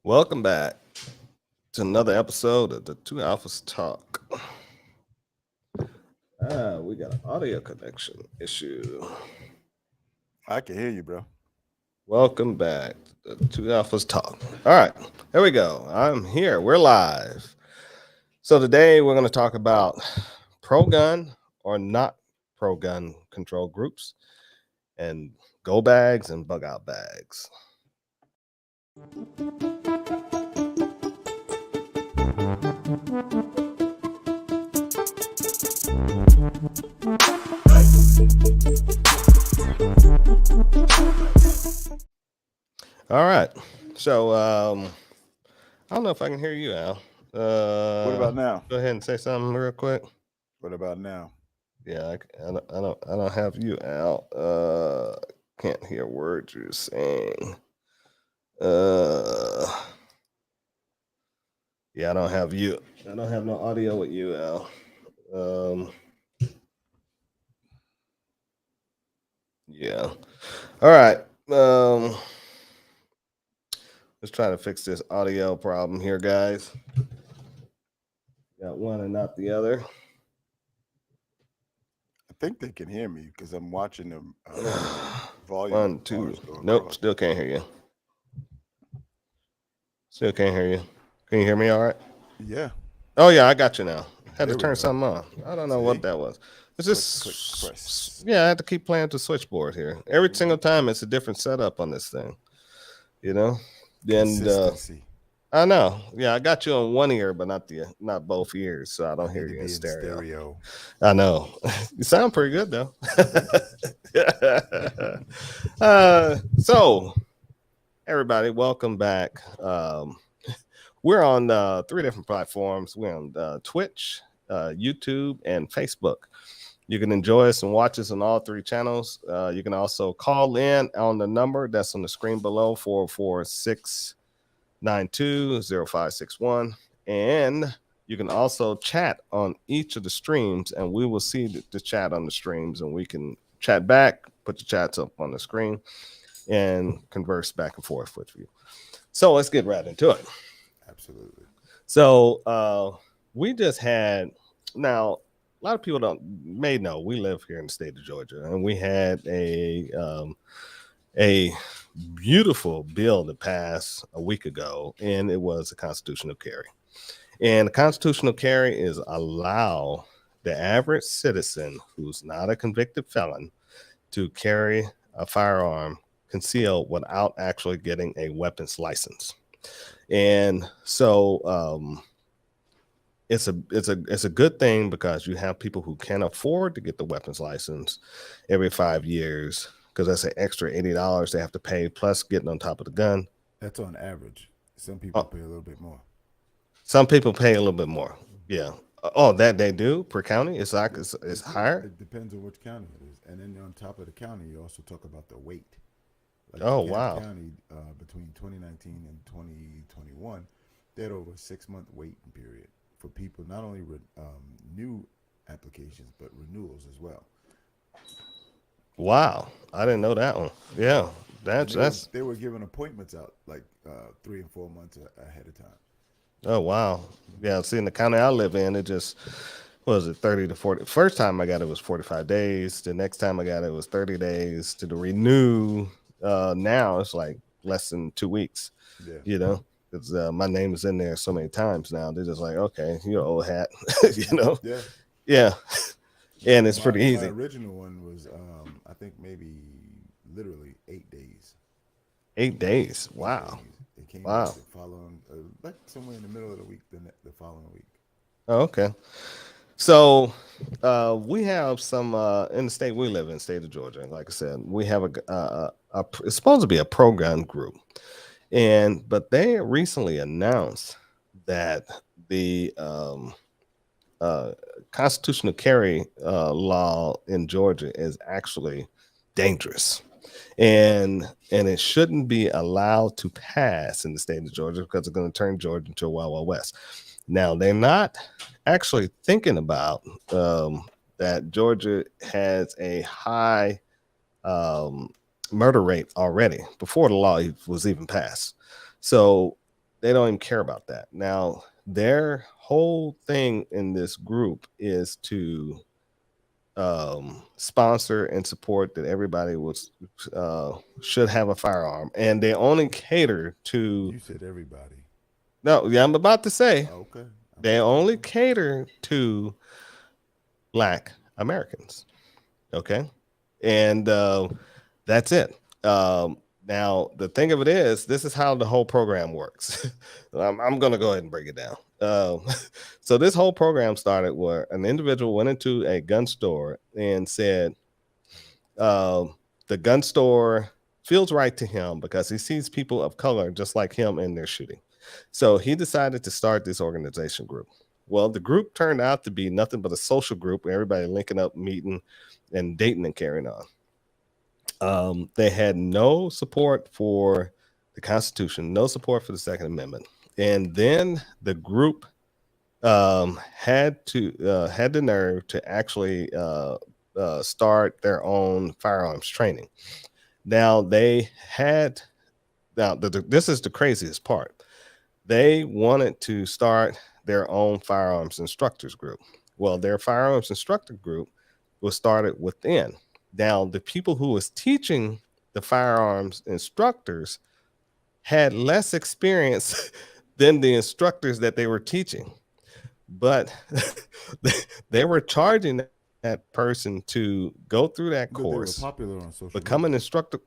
Welcome back to another episode of the Two Alphas Talk. We got an audio connection issue. I can hear you, bro. Welcome back to the Two Alphas Talk. All right, here we go. I'm here. We're live. So today we're going to talk about pro-gun or not pro-gun control groups and go bags and bug out bags. All right. So I don't know if I can hear you, Al. What about now? Go ahead and say something real quick. What about now? Yeah, I don't have you, Al. Can't hear words you're saying. Yeah, I don't have you. I don't have no audio with you, Al. Yeah. All right. Let's try to fix this audio problem here, guys. Got one and not the other. I think they can hear me because I'm watching them. Volume. One, two. Nope, still can't hear you. Still can't hear you. Can you hear me all right? Yeah. Oh, yeah, I got you now. Had There to we turn go. something on. I don't know what that was. It's just, Click, press. yeah, I had to keep playing with the switchboard here. Every single time it's a different setup on this thing, you know? And Consistency. I know. Yeah, I got you on one ear, but not both ears, so I don't hear Need to you in be stereo. I know. You sound pretty good though. So everybody, welcome back. We're on 3 different platforms. We're on Twitch, YouTube, and Facebook. You can enjoy us and watch us on all 3 channels. You can also call in on the number that's on the screen below, 446-920561. And you can also chat on each of the streams, and we will see the chat on the streams, and we can chat back, put the chats up on the screen, and converse back and forth with you. So let's get right into it. Absolutely. So we just had, now a lot of people may know we live here in the state of Georgia, and we had a beautiful bill that passed a week ago, and it was a constitutional carry. And the constitutional carry is allow the average citizen who's not a convicted felon to carry a firearm concealed without actually getting a weapons license. And so it's a good thing because you have people who can't afford to get the weapons license every 5 years, because that's an extra $80 they have to pay plus getting on top of the gun. That's on average. Some people pay a little bit more. Some people pay a little bit more. Yeah. Oh, that they do per county? It's like it's higher. It depends on which county it is, and then on top of the county, you also talk about the weight. Like Oh, DeKalb wow. County, between 2019 and 2021, they had over a 6-month waiting period for people, not only new applications but renewals as well. Wow. I didn't know that one. Yeah. That's They were giving appointments out like 3 and 4 months ahead of time. Oh, wow. Yeah, see, in the county I live in, it just, what was it, 30 to 40. First time I got it was 45 days. The next time I got it was 30 days to the renew. Now it's like less than 2 weeks, Yeah. you know, because my name is in there so many times now. They're just like, okay, you're an old hat, you know? Yeah. Yeah. And it's pretty easy. My original one was, I think maybe literally 8 days. 8 days. Wow. It came Wow. back the following, like somewhere in the middle of the week, the following week. Oh, okay. So we have some in the state we live in, state of Georgia. Like I said, we have it's supposed to be a pro-gun group, but they recently announced that the constitutional carry law in Georgia is actually dangerous, and it shouldn't be allowed to pass in the state of Georgia because it's going to turn Georgia into a Wild Wild West. Now they're not actually thinking about that Georgia has a high murder rate already before the law was even passed. So they don't even care about that. Now, their whole thing in this group is to sponsor and support that everybody was should have a firearm, and they only cater to. You said everybody. No, yeah, I'm about to say Okay. they only cater to Black Americans. Okay, and that's it. Now, the thing of it is, this is how the whole program works. I'm going to go ahead and break it down. So this whole program started where an individual went into a gun store and said, the gun store feels right to him because he sees people of color just like him in their shooting. So he decided to start this organization group. Well, the group turned out to be nothing but a social group where everybody linking up, meeting, and dating and carrying on. They had no support for the Constitution, no support for the Second Amendment, and then the group had the nerve to actually start their own firearms training. Now this is the craziest part. They wanted to start their own firearms instructors group. Well, their firearms instructor group was started within. Now, the people who was teaching the firearms instructors had less experience than the instructors that they were teaching, but they were charging that person to go through that course, they were popular on social become media. an instructor.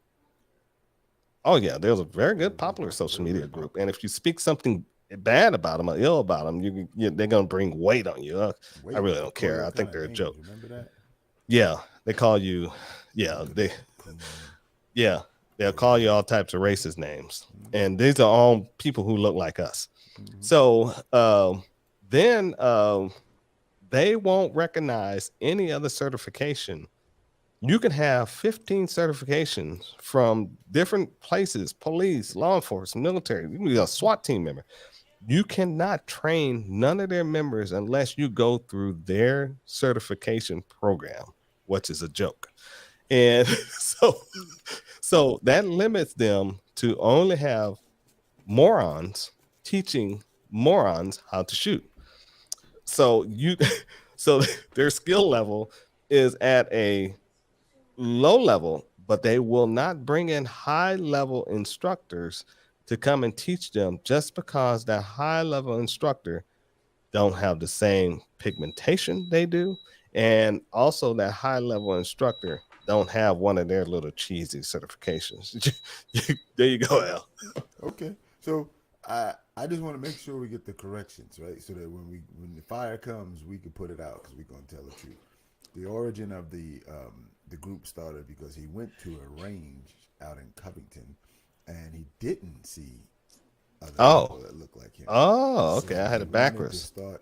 Oh yeah, there was a very good popular social media group, and if you speak something bad about them or ill about them, they're gonna bring weight on you. I really don't care. I think they're a joke. Remember that? Yeah, they call you. Yeah, they'll call you all types of racist names, and these are all people who look like us. So then they won't recognize any other certification. You can have 15 certifications from different places: police, law enforcement, military. You can be a SWAT team member. You cannot train none of their members unless you go through their certification program, which is a joke. And so that limits them to only have morons teaching morons how to shoot. So so their skill level is at a low level, but they will not bring in high level instructors to come and teach them just because that high level instructor don't have the same pigmentation they do, and also that high level instructor don't have one of their little cheesy certifications. There you go, Al. Okay, so I just want to make sure we get the corrections right, so that when the fire comes, we can put it out because we're gonna tell the truth. The origin of the group started because he went to a range out in Covington, and he didn't see other people that look like him. Oh, okay. So I had it backwards. That's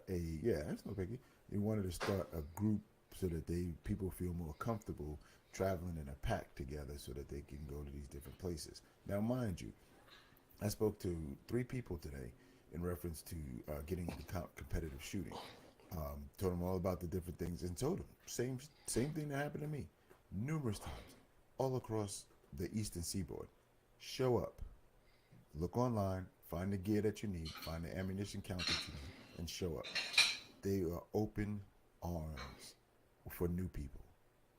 no biggie. He wanted to start a group so that people feel more comfortable traveling in a pack together, so that they can go to these different places. Now, mind you, I spoke to 3 people today in reference to getting into competitive shooting. Told them all about the different things, and told them same thing that happened to me numerous times all across the Eastern Seaboard. Show up, look online, find the gear that you need, find the ammunition count that you need, and show up. They are open arms for new people.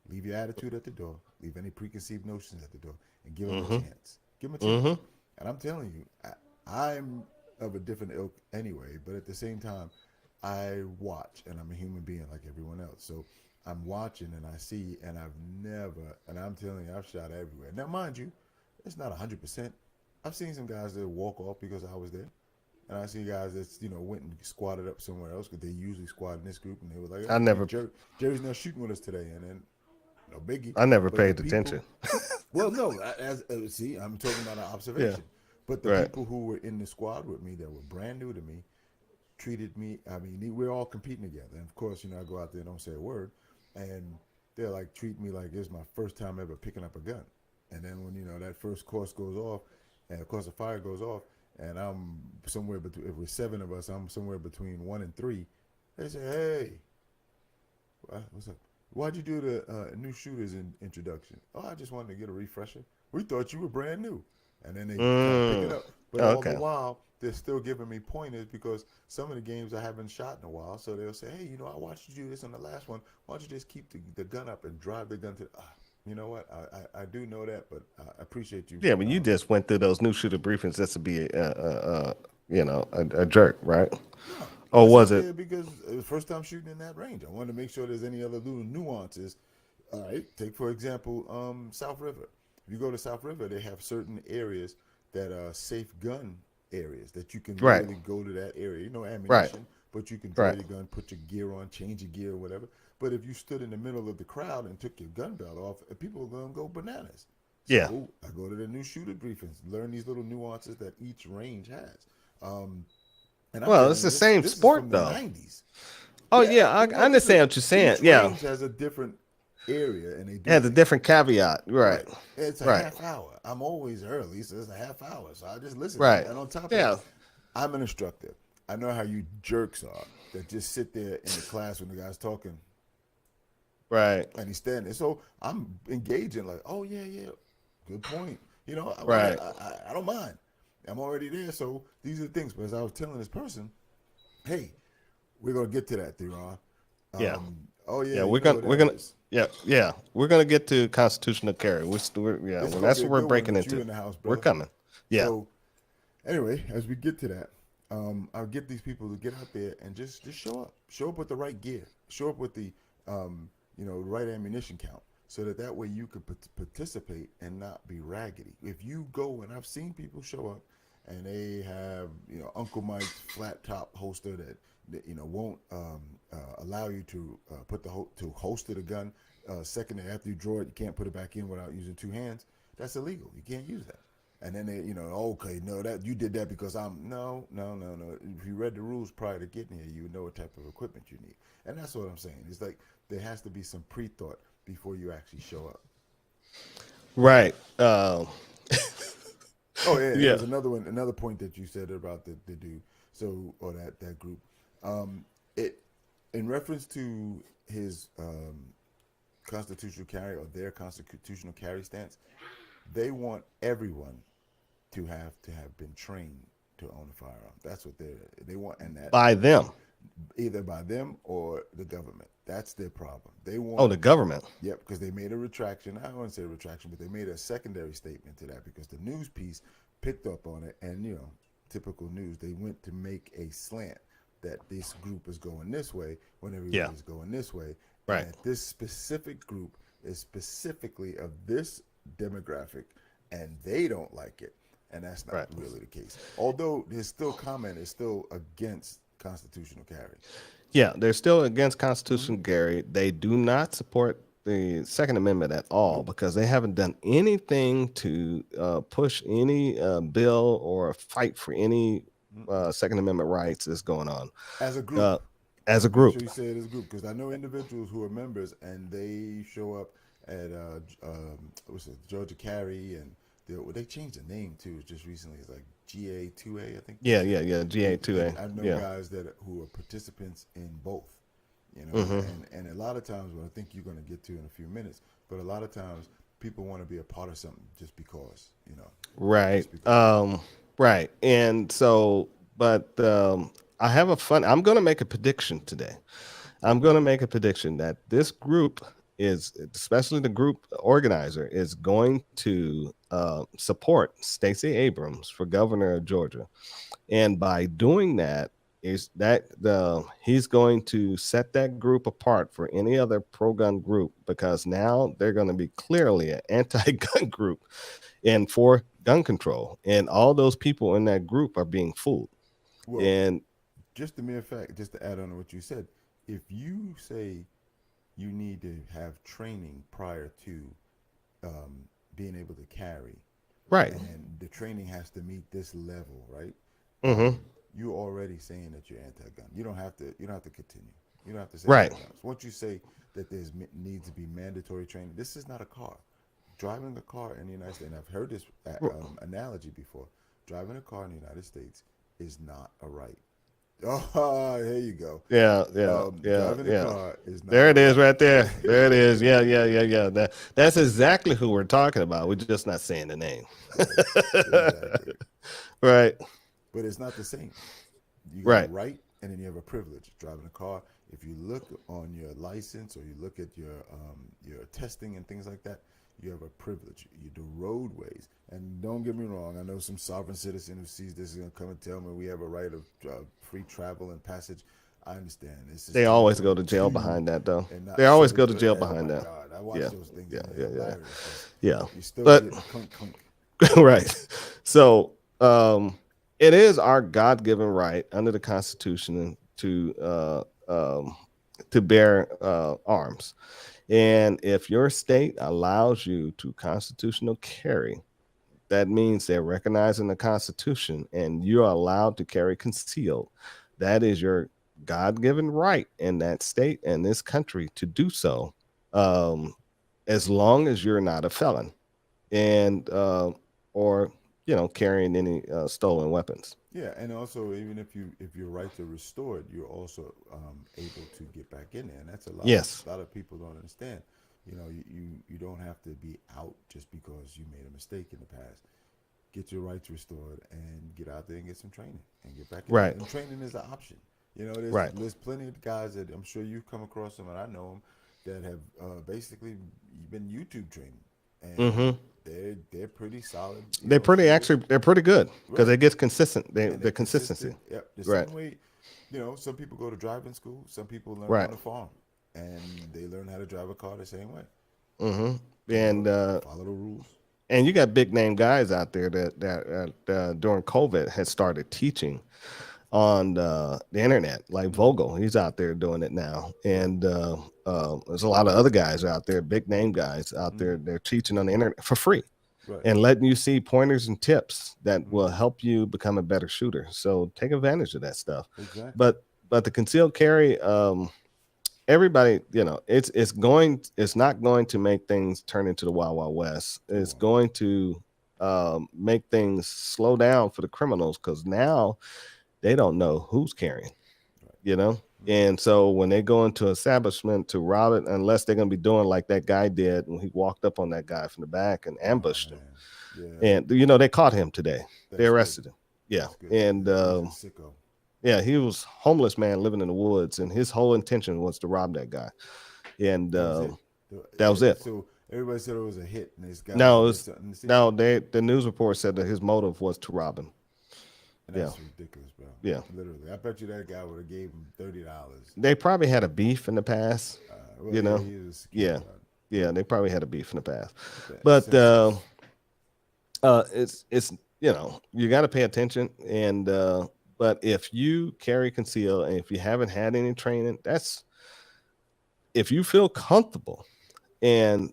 Leave your attitude at the door, leave any preconceived notions at the door, and give them a chance. Give them a chance. And I'm telling you, I'm of a different ilk anyway, but at the same time, I watch, and I'm a human being like everyone else. So I'm watching and I see, and I'm telling you, I've shot everywhere. Now, mind you, it's not 100%. I've seen some guys that walk off because I was there. And I see guys that went and squatted up somewhere else because they usually squat in this group, and they were like, Jerry's not shooting with us today. And then, no biggie. I never paid attention. Well, no, see, I'm talking about an observation. Yeah. But the people who were in the squad with me that were brand new to me treated me, we're all competing together. And of course, I go out there and don't say a word. And they're like, treat me like it's my first time ever picking up a gun. And then when, that first course goes off, and of course the fire goes off, and I'm somewhere between, if we're 7 of us, I'm somewhere between 1 and 3. They say, hey, what's up? Why'd you do the new shooters introduction? Oh, I just wanted to get a refresher. We thought you were brand new. And then they kind of pick it up. But all the while, they're still giving me pointers because some of the games I haven't shot in a while. So they'll say, hey, I watched you do this on the last one. Why don't you just keep the gun up and drive the gun to you know what? I do know that, but I appreciate you. Yeah, but you just went through those new shooter briefings just to be a jerk, right? No, Or I was sat it? there because it was first time shooting in that range. I wanted to make sure there's any other little nuances. All right, take for example, South River. If you go to South River, they have certain areas that are safe gun areas that you can Right, literally go to that area. right, Ammunition, but you can draw right. your gun, put your gear on, change your gear, or whatever. But if you stood in the middle of the crowd and took your gun belt off, people are gonna go bananas. Yeah. So I go to the new shooter briefings, learn these little nuances that each range has. Um, and I'm Well, telling it's you, the this same this is from sport the though. '90s. Oh Yeah, yeah, I understand what you're saying. each Yeah, range has a different area, and they it do has a things. different caveat. Right, Right. It's a right, half hour. I'm always early, so it's a half hour. So I just listen. right. And on top of that, Yeah, I'm an instructor. I know how you jerks are that just sit there in the class when the guy's talking right, and he's standing. So I'm engaging, like, oh yeah, yeah, good point. right. I don't mind. I'm already there. So these are the things. But as I was telling this person, hey, we're gonna get to that, Theron. Yeah, Oh yeah, yeah. you We're know gonna what we're that gonna is. yeah yeah we're gonna get to constitutional carry. Yeah, This is well, gonna that's be a what we're good one breaking with you into. in the house, We're brother. coming. Yeah, So anyway, as we get to that, I'll get these people to get out there and just show up. Show up with the right gear. Show up with the right ammunition count, so that way you could participate and not be raggedy. If you go, and I've seen people show up and they have Uncle Mike's flat top holster that won't allow you to put to holster the gun. Second, after you draw it, you can't put it back in without using two hands. That's illegal. You can't use that. And then they, okay, no, that you did that because no. If you read the rules prior to getting here, you would know what type of equipment you need. And that's what I'm saying. It's like there has to be some pre-thought before you actually show up. right. Oh yeah, there Yeah. was another point that you said about the dude. So or that group. It in reference to his constitutional carry or their constitutional carry stance, they want everyone to have been trained to own a firearm. That's what they want, and that By them. either by them or the government. That's their problem. They Oh, want, the government. yep, because they made a retraction. I don't want to say a retraction, but they made a secondary statement to that because the news piece picked up on it, and typical news, they went to make a slant that this group is going this way when everybody's going this way, Right. and that this specific group is specifically of this demographic, and they don't like it, and that's not Right. really the case. Although his comment is still against constitutional carry. Yeah, they're still against constitutional carry. They do not support the Second Amendment at all because they haven't done anything to push any bill or fight for any Second Amendment rights that's going on As a group. uh, as a Make group. sure you say it as a group because I know individuals who are members and they show up at Georgia Carry and they changed the name too just recently. It's like GA2A, I think. Yeah, GA2A. I know Yeah, guys who are participants in both, Mhm. and a lot of times, what I think you're going to get to in a few minutes, but a lot of times people want to be a part of something just because, right. just because. Right. And so, but I'm going to make a prediction today. I'm going to make a prediction that this group is, especially the group organizer, is going to support Stacey Abrams for governor of Georgia. And by doing that, he's going to set that group apart for any other pro-gun group because now they're going to be clearly an anti-gun group and for gun control. And all those people in that group are being fooled. Well, And just the mere fact, just to add on to what you said, if you say you need to have training prior to being able to carry, right. and the training has to meet this level, right? Mm-hmm. You're already saying that you're anti-gun. You don't have to continue. You don't have to say Right. anything else. Once you say that there's needs to be mandatory training, this is not a car. Driving a car in the United States, and I've heard this analogy before. Driving a car in the United States is not a right. Oh, here you go. Yeah. Driving a car is not. There it is, right there. There it is. Yeah. That's exactly who we're talking about. We're just not saying the name. Exactly. Right. but it's not the same. You got a Right. right, and then you have a privilege driving a car. If you look on your license or you look at your testing and things like that, you have a privilege. You do roadways, and don't get me wrong. I know some sovereign citizen who sees this is gonna come and tell me we have a right of free travel and passage. I understand. This is They always go to jail 2022, behind that, though. and They not always so. go to jail Oh behind my that. God, I watch Yeah. those things Yeah. and Yeah. they're Yeah. hilarious. Yeah. You still But get clunk clunk. right. So it is our God-given right under the Constitution to bear arms. And if your state allows you to constitutional carry, that means they're recognizing the Constitution and you're allowed to carry concealed. That is your God-given right in that state and this country to do so, um, as long as you're not a felon and or carrying any stolen weapons. Yeah, and also even if your rights are restored, you're also able to get back in there, and that's Yes. a lot of people don't understand. You don't have to be out just because you made a mistake in the past. Get your rights restored and get out there and get some training and get back in there. Right. And training is an option. Right. There's plenty of guys that I'm sure you've come across them, and I know them that have basically been YouTube training, Hmm. and they're pretty solid. They're pretty good because Right. they get consistent. And The they're consistency. consistent. Yep. The Right. same way, some people go to driving school. Some people learn Right. on the farm, and they learn how to drive a car the same way. Hmm. And Follow the rules. and you got big name guys out there that during COVID had started teaching on the internet, like Vogel. He's out there doing it now, and there's a lot of other guys out there, big name guys out there. They're teaching on the internet for free Right. and letting you see pointers and tips that will help you become a better shooter. So take advantage of that stuff. Exactly. But the concealed carry, everybody, it's not going to make things turn into the Wild Wild West. It's going to make things slow down for the criminals because now they don't know who's carrying, and so when they go into establishment to rob it, unless they're going to be doing like that guy did when he walked up on that guy from the back and ambushed him. Yeah. And they caught him today. They arrested him. Yeah. That's good. And He's a sicko. yeah, he was homeless man living in the woods, and his whole intention was to rob that guy. And that was it. So everybody said it was a hit, and this guy. No, did something to see no, the news report said that his motive was to rob him. And that's ridiculous, bro. Yeah. Literally, I bet you that guy would have gave him $30. They probably had a beef in the past. Well, You know? he was scared Yeah. about it. Yeah, they probably had a beef in the past. That But senseless. it's you got to pay attention, and but if you carry conceal and if you haven't had any training, if you feel comfortable and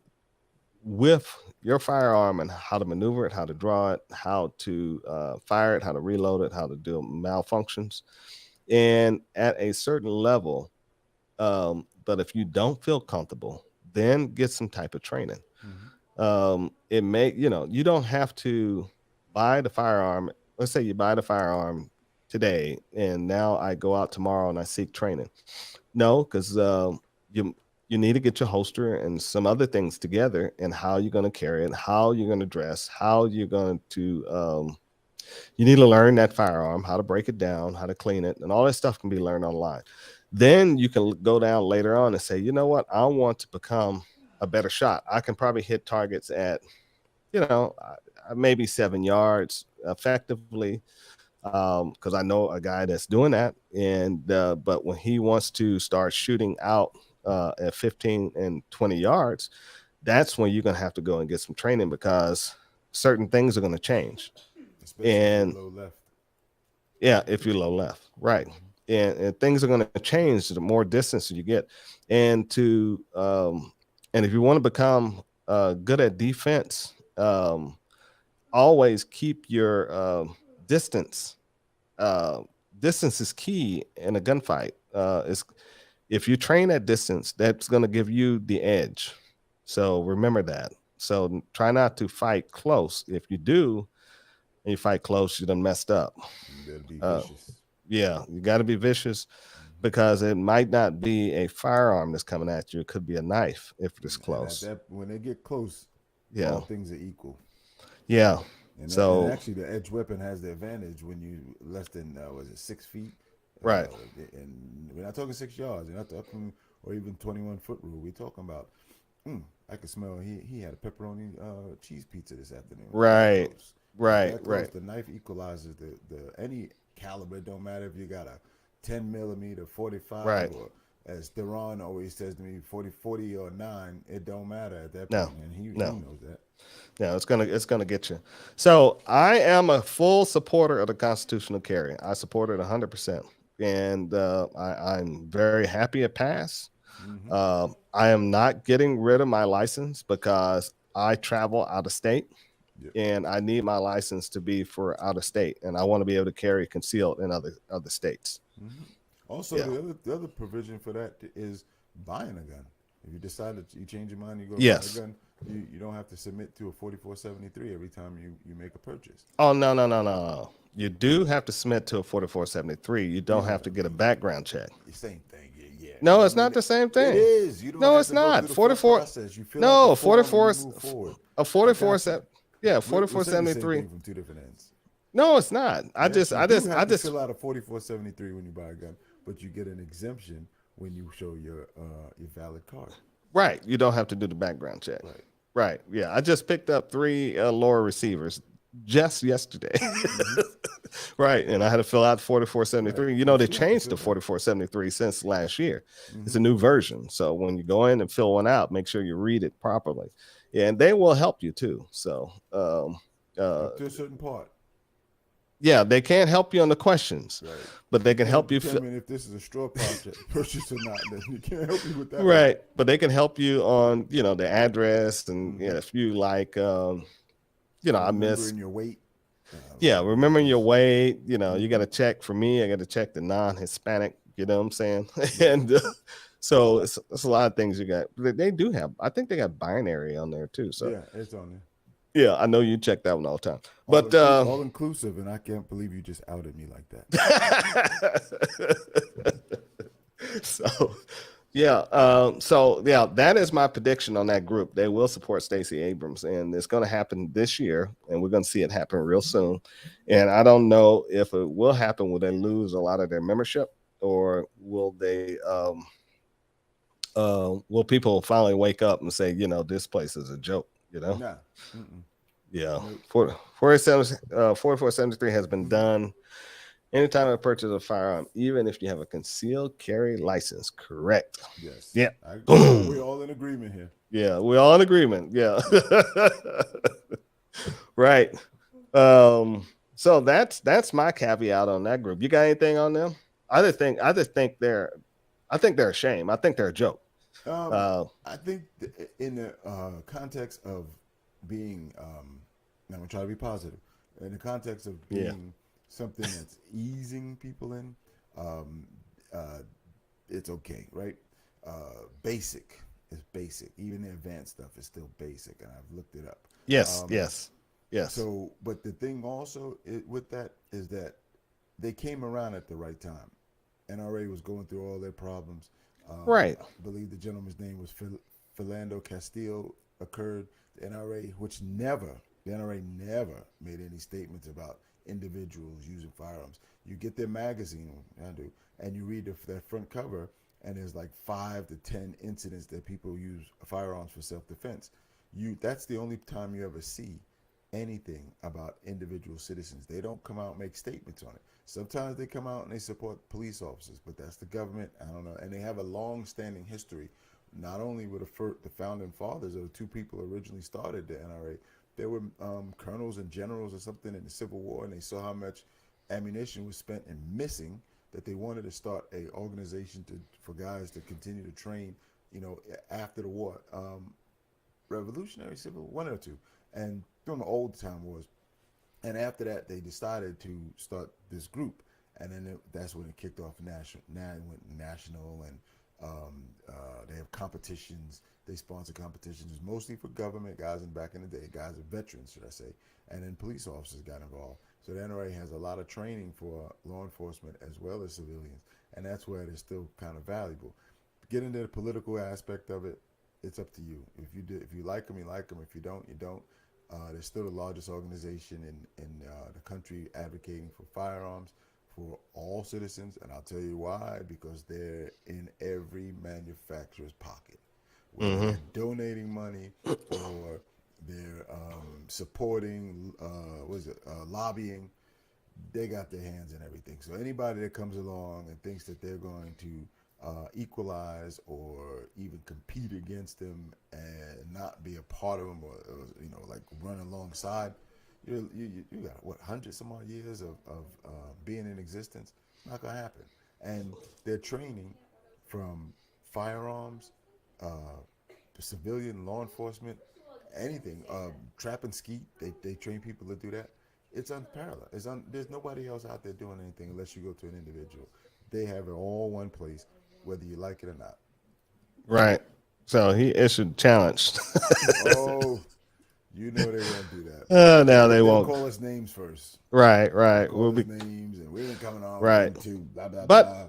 with your firearm and how to maneuver it, how to draw it, how to fire it, how to reload it, how to do malfunctions, and at a certain level. But if you don't feel comfortable, then get some type of training. It may, you don't have to buy the firearm. Let's say you buy the firearm today, and now I go out tomorrow and I seek training. No, because you need to get your holster and some other things together, and how you're going to carry it, how you're going to dress, how you're going to. You need to learn that firearm, how to break it down, how to clean it, and all that stuff can be learned online. Then you can go down later on and say, you know what, I want to become a better shot. I can probably hit targets at, maybe 7 yards effectively, because I know a guy that's doing that. And but when he wants to start shooting out at 15 and 20 yards, that's when you're going to have to go and get some training because certain things are going to change. Especially And low left. yeah, if you're low left, right. And things are going to change the more distance you get. And and if you want to become good at defense, always keep your distance. Distance is key in a gunfight. If you train at distance, that's going to give you the edge. So remember that. So try not to fight close. If you do, and you fight close, you done messed up. You better be Uh, vicious. Yeah, you got to be vicious because it might not be a firearm that's coming at you. It could be a knife if it's And close. when they get close, Yeah. all things are equal. Yeah. And So, actually, the edge weapon has the advantage when you less than was it 6 feet, right. and we're not talking 6 yards. You're not talking or even 21 foot rule. We're talking about. I could smell. He had a pepperoni cheese pizza this afternoon. That Right. close. It's Right. that close. Right. The knife equalizes the any caliber. It don't matter if you got a 10 millimeter, 45, Right. or as Theron always says to me, 40 or 9. It don't matter at that No. point, and he No. knows that. No, it's gonna get you. So I am a full supporter of the constitutional carry. I support it 100%, and I'm very happy it passed. Mm-hmm. I am not getting rid of my license because I travel out of state, Yep. and I need my license to be for out of state, and I want to be able to carry concealed in other states. Mm-hmm. Also, Yeah. the other provision for that is buying a gun. If you decide that you change your mind, you go buy a Yes. gun. You don't have to submit to a 4473 every time you make a purchase. Oh, no, no, no, no. You do have to submit to a 4473. You don't Yeah, have to get a background check. same thing. Yeah, yeah. No, it's not the same It thing. is. You don't No, have it's to go not. through the full 44. process. You fill out No, the form and 44. you move forward. A I 44. got you. Yeah, We're saying the same 4473. thing from two different ends. No, it's not. Yes, you do have to fill out a 4473 when you buy a gun, but you get an exemption when you show your valid card. Right. You don't have to do the background check. Right. Right. Yeah. I just picked up 3 lower receivers just yesterday. Mm-hmm. Right. And I had to fill out 4473. Right. You know, You they still have to changed fill to that. 4473 since last year. It's Mm-hmm. a new version. So when you go in and fill one out, make sure you read it properly. Yeah, and they will help you too. So, Up to a certain part. yeah, they can't help you on the questions, Right. but they can help you. Determine if this is a straw project purchase or not. Then you can't help you with that. Right, but they can help you on the address and Mhm. if you like I miss Remembering your weight. remembering your weight. You got to check. For me, I got to check the non-Hispanic, you know what I'm saying? And so it's a lot of things you got. They do have, I think they got binary on there too. So Yeah, it's on there. yeah, I know you check that one all the time, All but all inclusive, and I can't believe you just outed me like that. so yeah, that is my prediction on that group. They will support Stacey Abrams, and it's going to happen this year, and we're going to see it happen real soon. And I don't know if it will happen. Will they lose a lot of their membership, or will they will people finally wake up and say, this place is a joke? Nah. Mm-mm. Yeah. Nope. 4473 has been done anytime I purchase a firearm, even if you have a concealed carry license. Correct. Yes. Yeah. Boom. We're all in agreement here. Yeah, we're all in agreement. Yeah. Right. So that's my caveat on that group. You got anything on them? I just think they're a shame. I think they're a joke. I think in the context of being, I'm gonna try to be positive. In the context of being something that's easing people in, it's okay, right? Basic is basic. Even the advanced stuff is still basic, and I've looked it up. Yes. So, but the thing also with that is that they came around at the right time. NRA was going through all their problems. Right. I believe the gentleman's name was Philando Castillo occurred. The NRA never made any statements about individuals using firearms. You get their magazine, I do, and you read that front cover, and there's like 5 to 10 incidents that people use firearms for self-defense. That's the only time you ever see anything about individual citizens. They don't come out and make statements on it. Sometimes they come out and they support police officers, but that's the government. I don't know. And they have a long-standing history, not only with the founding fathers of the 2 people who originally started the NRA. There were colonels and generals or something in the Civil War, and they saw how much ammunition was spent and missing that they wanted to start a organization for guys to continue to train, after the war. Revolutionary, Civil, one or two. And during the old time wars. And after that, they decided to start this group, and then that's when it kicked off national. Now it went national, and they have competitions. They sponsor competitions, mostly for government guys. And back in the day, guys are veterans, should I say? And then police officers got involved. So the NRA has a lot of training for law enforcement as well as civilians, and that's where it is still kind of valuable. Get into the political aspect of it. It's up to you. If you like them, you like them. If you don't, you don't. They're still the largest organization in the country advocating for firearms for all citizens, and I'll tell you why. Because they're in every manufacturer's pocket, whether Hmm. they're donating money or they're supporting, lobbying. They got their hands in everything. So anybody that comes along and thinks that they're going to equalize or even compete against them and not be a part of them, or like run alongside, you got what, hundred some odd years of being in existence. Not gonna happen. And they're training from firearms, uh, civilian law enforcement, anything. Trap and skeet, they train people to do that. It's unparalleled. There's nobody else out there doing anything unless you go to an individual. They have it all one place, whether you like it or not. Right. So he issued a challenge. Oh, you know they won't do that. Now they They'll won't. call us names first. Right, They'll right. call We'll us be names, and we ain't coming on with right. them too. Blah blah But blah.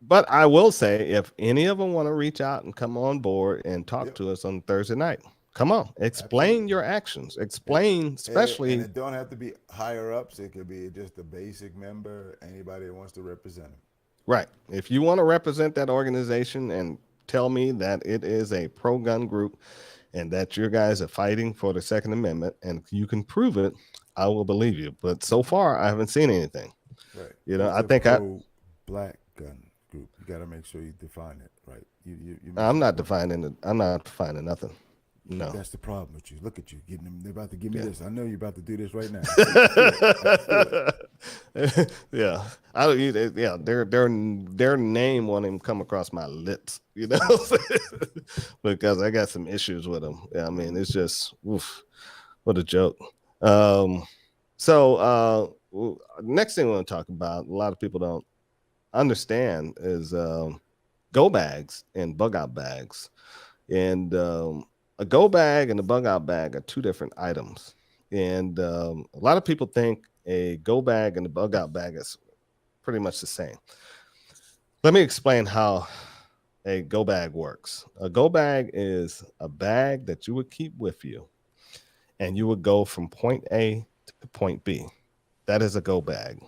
but I will say, if any of them want to reach out and come on board and talk Yep, to us on Thursday night, come on, explain absolutely. your actions. And, Explain, and especially. it don't have to be higher ups. It could be just a basic member. Anybody that wants to represent them. Right. If you want to represent that organization and tell me that it is a pro gun group and that your guys are fighting for the Second Amendment and you can prove it, I will believe you. But so far, I haven't seen anything. Right. I It's a think pro black gun group. You got to make sure you define it right. You I'm missing the not point. defining it. I'm not defining nothing. No. That's the problem with you. Look at you getting them. They're about to give me Yeah. this. I know you're about to do this right now. I see it. I feel it. I feel it. Yeah. I don't. Yeah. Their name won't even come across my lips. Because I got some issues with them. Yeah. I mean, it's just oof, what a joke. Um. Next thing we want to talk about, a lot of people don't understand, is go bags and bug out bags. And a go bag and a bug out bag are two different items. And a lot of people think a go bag and a bug out bag is pretty much the same. Let me explain how a go bag works. A go bag is a bag that you would keep with you and you would go from point A to point B. That is a go bag.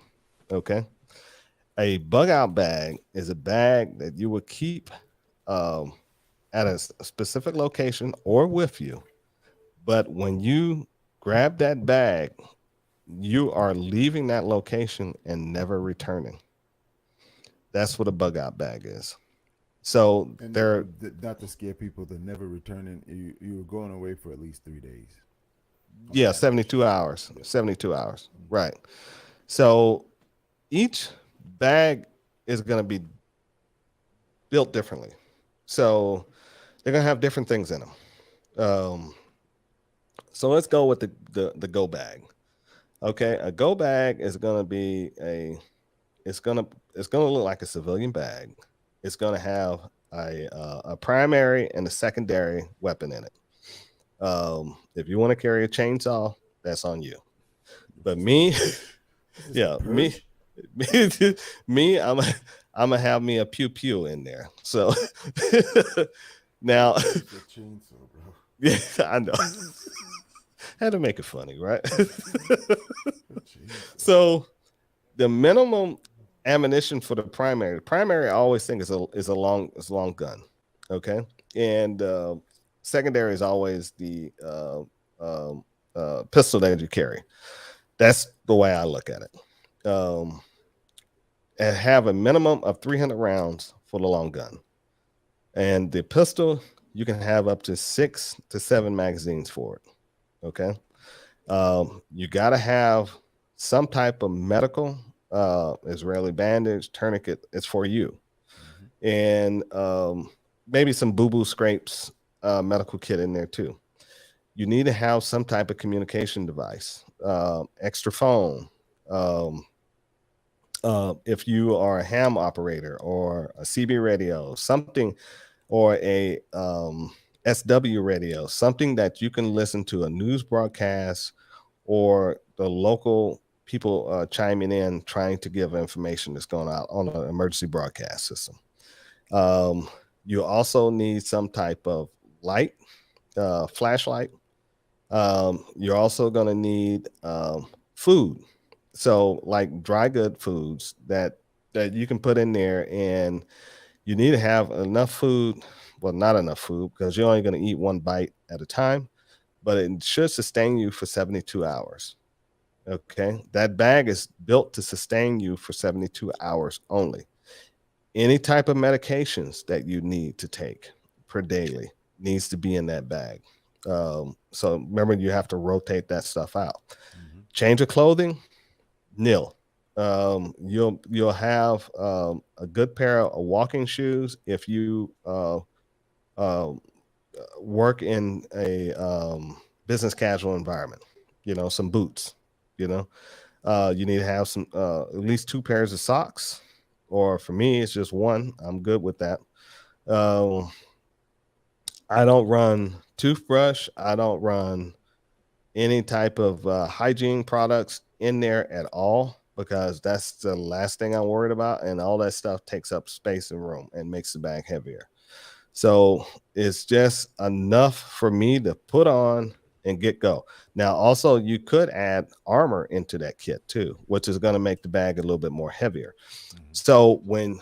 Okay. A bug out bag is a bag that you would keep um, at a specific location or with you. But when you grab that bag, you are leaving that location and never returning. That's what a bug out bag is. So And they're, not to scare people, they're never returning. You were going away for at least 3 days on yeah, average. 72 hours. Yeah. 72 hours. Right. So each bag is going to be built differently. So they're going to have different things in them. Um, so let's go with the go bag. Okay, a go bag is going to be it's going to it's going to look like a civilian bag. It's going to have a primary and a secondary weapon in it. If you want to carry a chainsaw, that's on you. But me, This is the yeah, me, purge. me, I'm gonna have me a pew pew in there. So now, Use your chainsaw, bro. yeah, I know. Had to make it funny, right? Your chainsaw. So the minimum ammunition for the primary I always think is a long gun. Okay. And secondary is always the pistol that you carry. That's the way I look at it. And have a minimum of 300 rounds for the long gun. And the pistol, you can have up to 6 to 7 magazines for it. Okay. You got to have some type of medical, Israeli bandage, tourniquet. It's for you. Mhm. And maybe some boo boo scrapes, medical kit in there too. You need to have some type of communication device, extra phone. Um, if you are a ham operator or a CB radio, something, or a SW radio, something that you can listen to a news broadcast or the local people chiming in trying to give information that's going out on an emergency broadcast system. You also need some type of light, flashlight, You're also going to need food. So like dry good foods that you can put in there, and you need to have enough food. Well, not enough food because you're only going to eat one bite at a time, but it should sustain you for 72 hours. Okay. That bag is built to sustain you for 72 hours only. Any type of medications that you need to take per daily needs to be in that bag. So remember, you have to rotate that stuff out. Hmm. Change of clothing, nil. You'll have a good pair of walking shoes if you uh, work in a business casual environment. Some boots. You know, you need to have some at least two pairs of socks, or for me, it's just one. I'm good with that. Um, I don't run toothbrush. I don't run any type of hygiene products in there at all because that's the last thing I'm worried about. And all that stuff takes up space and room and makes the bag heavier. So it's just enough for me to put on and get go. Now, also, you could add armor into that kit too, which is going to make the bag a little bit more heavier. Hmm. So when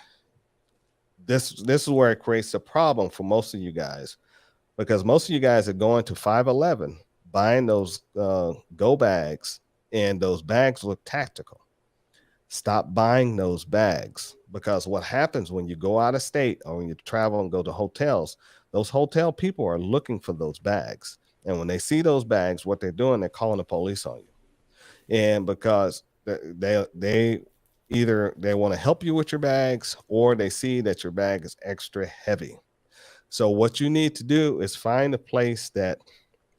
this is where it creates a problem for most of you guys, because most of you guys are going to 511 buying those go bags, and those bags look tactical. Stop buying those bags, because what happens when you go out of state or when you travel and go to hotels, those hotel people are looking for those bags. And when they see those bags, what they're doing, they're calling the police on you. And because they either they want to help you with your bags, or they see that your bag is extra heavy. So what you need to do is find a place that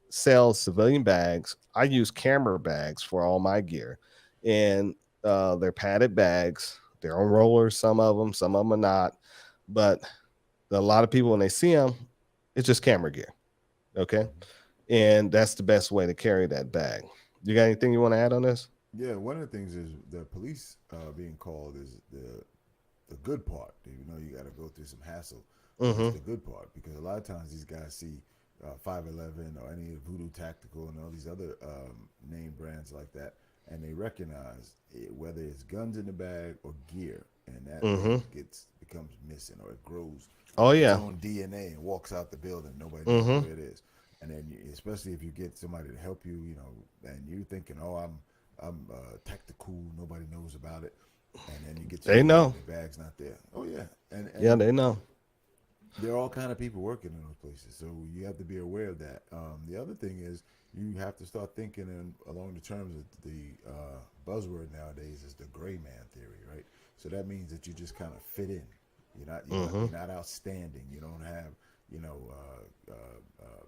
sells civilian bags. I use camera bags for all my gear, and they're padded bags. They're on rollers, some of them are not. But a lot of people, when they see them, it's just camera gear. Okay. And that's the best way to carry that bag. You got anything you want to add on this? Yeah, one of the things is the police being called is the good part. You know, you got to go through some hassle. That's Mm-hmm. the good part because a lot of times these guys see 511 or any Voodoo Tactical and all these other name brands like that, and they recognize it, whether it's guns in the bag or gear, and that Mm-hmm. thing becomes missing or it grows Oh its yeah. own DNA and walks out the building. Nobody knows Mm-hmm. where it is, and then especially if you get somebody to help you, you know, and you thinking, oh, I'm tactical, nobody knows about it, and then you get to They your bag know. and the bag's not there. Oh yeah, Yeah, and they know. there are all kind of people working in those places, so you have to be aware of that. The other thing is you have to start thinking in along the terms of the buzzword nowadays is the gray man theory, right? So that means that you just kind of fit in. Mm-hmm. You're not outstanding. You don't have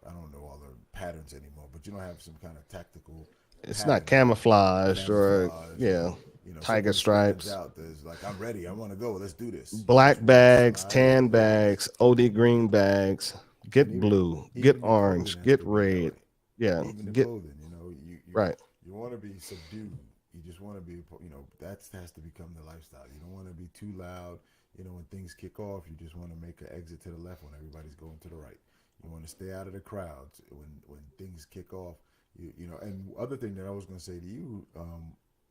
I don't know all the patterns anymore, but you don't have some kind of tactical It's not pattern or camouflaged, or camouflage or yeah, something tiger that stands stripes. out. That's like I'm ready. I want to go. Let's do this. Black It's ready to bags, fly. tan There it is. bags, OD green bags, And get blue, get even your clothing orange, has get to be that red. way. Yeah, Even the get clothing, you know, right. you want to be subdued. You just want to be, you know, that has to become the lifestyle. You don't want to be too loud. You know, when things kick off, you just want to make an exit to the left when everybody's going to the right. You want to stay out of the crowds when things kick off. You know, and other thing that I was going to say to you,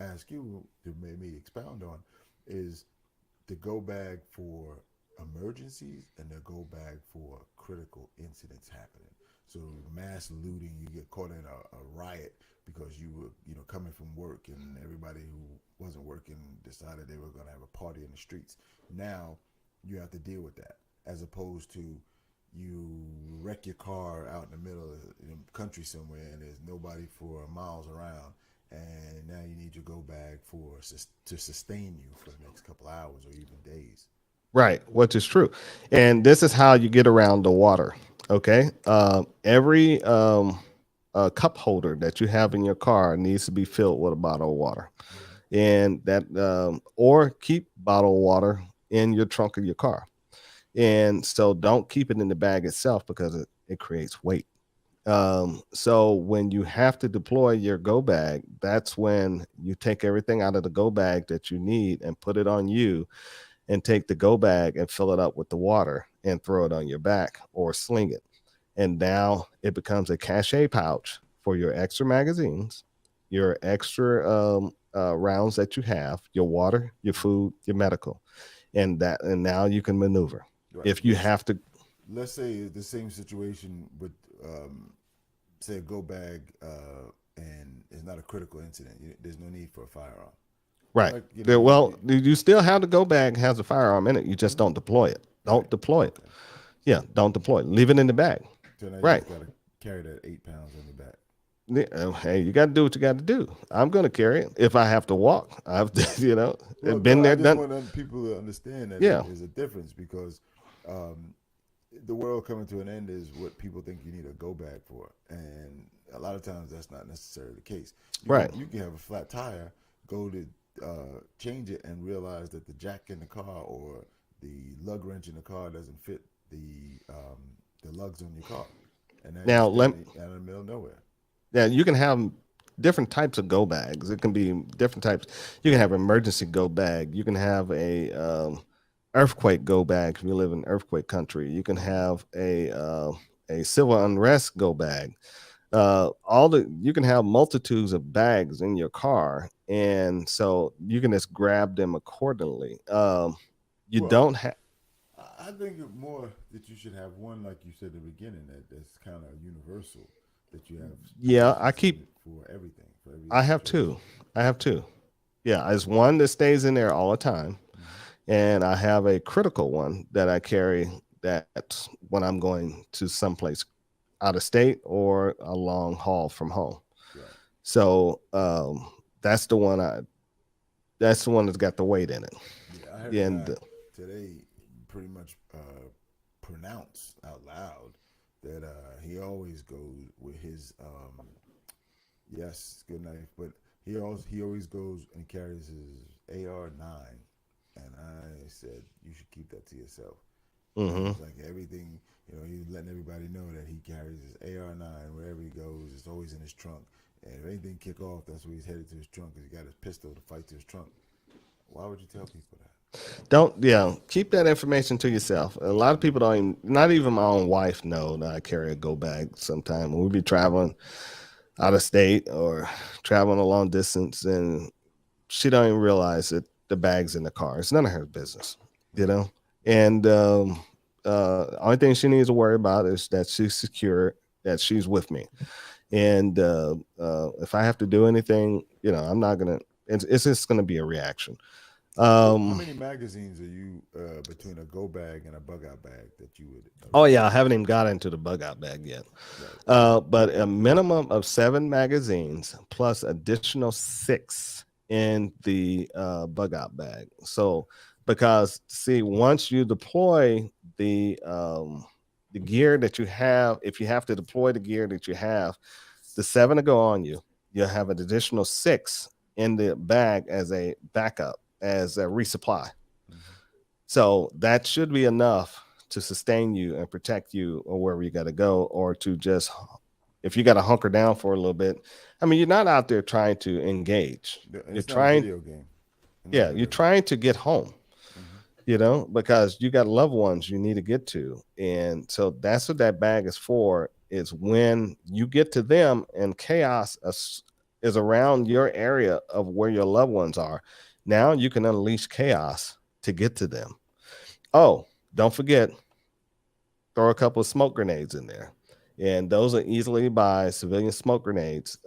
ask you to maybe expound on, is the go bag for emergencies and the go bag for critical incidents happening. So mass looting, you get caught in a riot because you were, you know, coming from work and everybody who wasn't working decided they were going to have a party in the streets. Now you have to deal with that as opposed to you wreck your car out in the middle of the country somewhere and there's nobody for miles around, and now you need your go bag to sustain you for the next couple hours or even days. Right, which is true. And this is how you get around the water. Okay. Every cup holder that you have in your car needs to be filled with a bottle of water. Mm-hmm. And that, or keep bottled water in your trunk of your car. And so don't keep it in the bag itself because it creates weight. So when you have to deploy your go bag, that's when you take everything out of the go bag that you need and put it on you, and take the go bag and fill it up with the water and throw it on your back or sling it. And now it becomes a cachet pouch for your extra magazines, your extra rounds that you have, your water, your food, your medical, and now you can maneuver. Right. If you have to, Let's say the same situation with say a go bag and it's not a critical incident. There's no need for a firearm. right Like there, well, you still have the go bag has a firearm in it. You just Mhm. don't deploy it. Don't Right. deploy it. Okay. Yeah, don't deploy it. Leave it in the bag. So now you Right. just gotta carry that 8 pounds on your back. Hey, you got to do what you got to do. I'm going to carry it if I have to walk. I've, Well, been no, I there, just done. want people to understand that Yeah, there's a difference because um, the world coming to an end is what people think you need a go bag for, and a lot of times that's not necessarily the case. right. You can have a flat tire, go to change it, and realize that the jack in the car or the lug wrench in the car doesn't fit the lugs on your car, and now you're Now, standing out in the middle of nowhere. yeah, you can have different types of go bags. It can be different types. You can have emergency go bag. You can have a earthquake go bag if you live in earthquake country. You can have a civil unrest go bag. You can have multitudes of bags in your car, and so you can just grab them accordingly. You Well, don't have. I think it more that you should have one, like you said at the beginning, that's kind of universal. That you have Yeah, munitions in it for everything, for every I have situation. two. I have two. Yeah, there's one that stays in there all the time, Hmm. and I have a critical one that I carry that when I'm going to someplace out of state or a long haul from home. Right. So that's the one that's the one that's got the weight in it. Yeah, I heard a And guy today pretty much pronounce out loud that he always goes with his yes, good knife, but he always goes and carries his AR-9, and I said you should keep that to yourself. And hmm it's like everything, he's letting everybody know that he carries his AR-9 wherever he goes. It's always in his trunk, and if anything kick off, that's where he's headed to his trunk because he got his pistol to fight to his trunk. Why would you tell people that? don't yeah, keep that information to yourself. A lot of people don't even, not even my own wife know that I carry a go bag sometime when we be traveling out of state or traveling a long distance, and she don't even realize that the bag's in the car. It's none of her business, you Right. know. And only thing she needs to worry about is that she's secure, that she's with me. And if I have to do anything, I'm not gonna. It's just gonna be a reaction. So, how Um, many magazines are you between a go bag and a bug out bag that you would oh yeah, I recommend? haven't even got into the bug out bag yet. Right. But a minimum of 7 magazines plus additional 6 in the bug out bag. So, because see, once you deploy the gear that you have, if you have to deploy the gear that you have, the 7 to go on you, you'll have an additional 6 in the bag as a backup, as a resupply. Mm-hmm. So that should be enough to sustain you and protect you or wherever you got to go, or to just, if you got to hunker down for a little bit. I mean, you're not out there trying to engage. You're It's not a trying, video game. It's not a yeah, you're video game. trying to get home, Mm-hmm. because you got loved ones you need to get to. And so that's what that bag is for, is when you get to them and chaos is around your area of where your loved ones are. Now you can unleash chaos to get to them. Oh, don't forget, throw a couple of smoke grenades in there. And those are easily by civilian smoke grenades.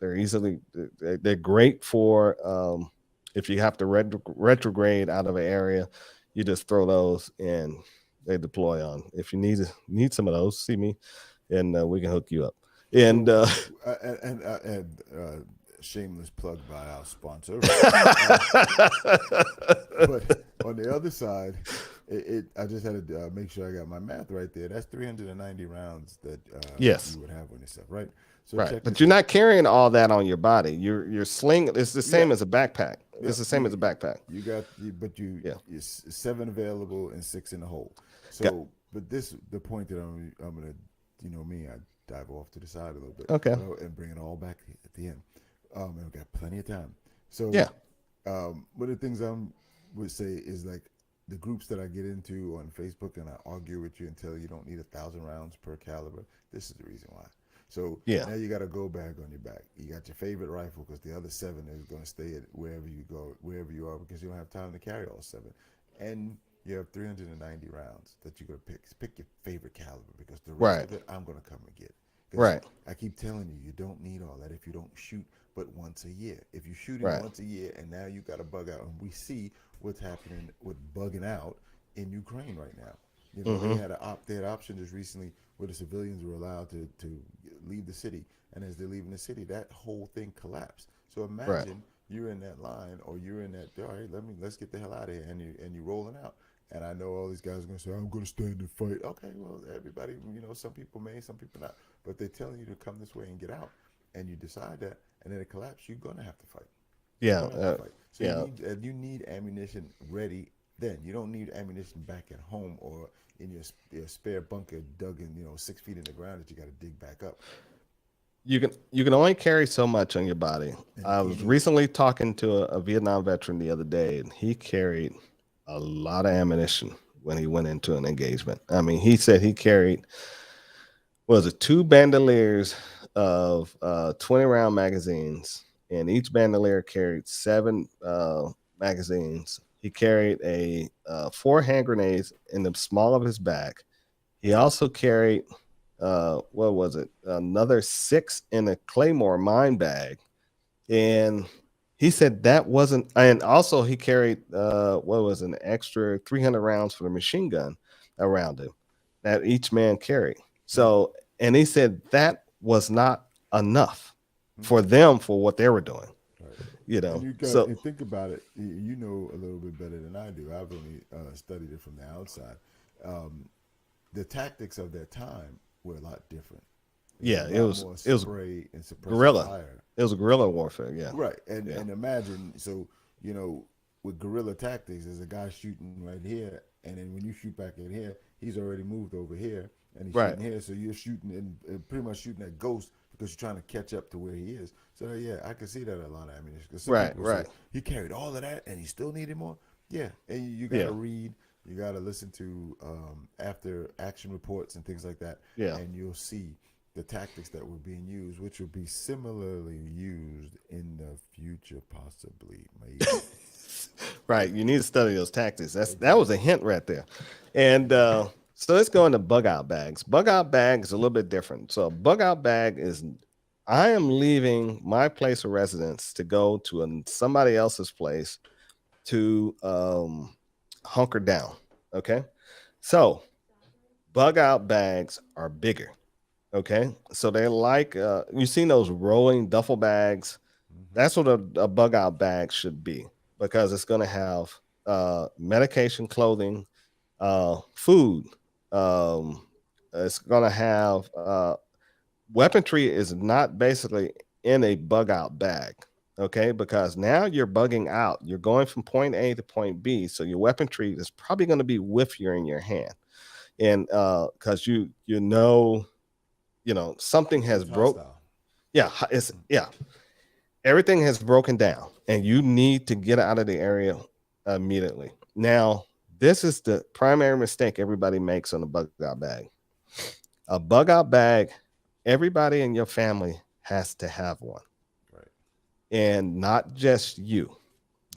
They're great for if you have to retrograde out of an area, you just throw those and they deploy on. If you need some of those, see me, and we can hook you up. And So, shameless plug by our sponsor. But on the other side, I just had to make sure I got my math right there. That's 390 rounds that yes, you would have on yourself, right? So right. check But this you're out. not carrying all that on your body. You're sling. It's the Yeah, same as a backpack. yeah. It's the same as a backpack. You got, but Yeah. it's 7 available and 6 in the hole. Got, So, but the point that I'm gonna, me, I dive off to the side a little bit, okay. and bring it all back at the end. And we've got plenty of time. So, Yeah. one of the things I would say is like the groups that I get into on Facebook, and I argue with you until you don't need 1,000 rounds per caliber. This is the reason why. So Yeah. now you got a go bag on your back. You got your favorite rifle because the other 7 is going to stay at wherever you go, wherever you are, because you don't have time to carry all 7. And you have 390 rounds that you're going to pick. Pick your favorite caliber because the rest Right. of it I'm going to come and get. Because Right. I keep telling you, you don't need all that if you don't shoot but once a year. If you're shooting Right. once a year and now you got to bug out, and we see what's happening with bugging out in Ukraine right now. You know, Mm-hmm. they had an option just recently where the civilians were allowed to leave the city, and as they're leaving the city, that whole thing collapsed. So Right. imagine you're in that line, or you're in that. All right, let's get the hell out of here, and you rolling out. And I know all these guys are gonna say, "I'm gonna stand and fight." Okay, well, everybody, some people may, some people not, but they're telling you to come this way and get out, and you decide that, and then it collapses. You're gonna have to fight. You're Yeah. gonna have to fight. So Yeah. you need ammunition ready. Then you don't need ammunition back at home or in your spare bunker dug in 6 feet in the ground that you got to dig back up. You can only carry so much on your body. And I you was need recently talking to a Vietnam veteran the other day, and he carried a lot of ammunition when he went into an engagement. I mean, he said he carried was it 2 bandoliers of 20-round magazines, and each bandolier carried 7 magazines. He carried 4 hand grenades in the small of his back. He also carried what was it? Another 6 in a Claymore mine bag. And he said that wasn't, and also he carried what was an extra 300 rounds for the machine gun around him that each man carried. So, and he said that was not enough for them for what they were doing, right. And you got So, and think about it. You know a little bit better than I do. I've only studied it from the outside. Um, the tactics of that time were a lot different. yeah, A lot more it was spray and suppressive guerrilla. fire. It was guerrilla warfare. Yeah. Right, and Yeah. and imagine, so with guerrilla tactics, there's a guy shooting right here, and then when you shoot back at here, he's already moved over here, and he's Right. shooting here, so you're shooting and pretty much shooting at ghost because you're trying to catch up to where he is. So yeah, I can see that a lot of ammunition. Because some Right, people right. say he carried all of that and he still needed more. Yeah, and you got to Yeah. read, you got to listen to after action reports and things like that, Yeah. and you'll see the tactics that were being used, which will be similarly used in the future, possibly, maybe. Right. You need to study those tactics. That was a hint right there. And so let's go into bug out bags. Bug out bag is a little bit different. So a bug out bag is I am leaving my place of residence to go to somebody else's place to hunker down. Okay. So bug out bags are bigger. Okay. So they're like you've seen those rolling duffel bags. That's what a bug out bag should be, because it's going to have medication, clothing, food. It's going to have weaponry is not basically in a bug out bag. Okay, because now you're bugging out. You're going from point A to point B, so your weaponry is probably going to be with you in your hand, and because something has It's broke. hostile. Yeah, everything has broken down and you need to get out of the area immediately. Now, this is the primary mistake everybody makes on a bug out bag. A bug out bag, everybody in your family has to have one, Right. and not just you.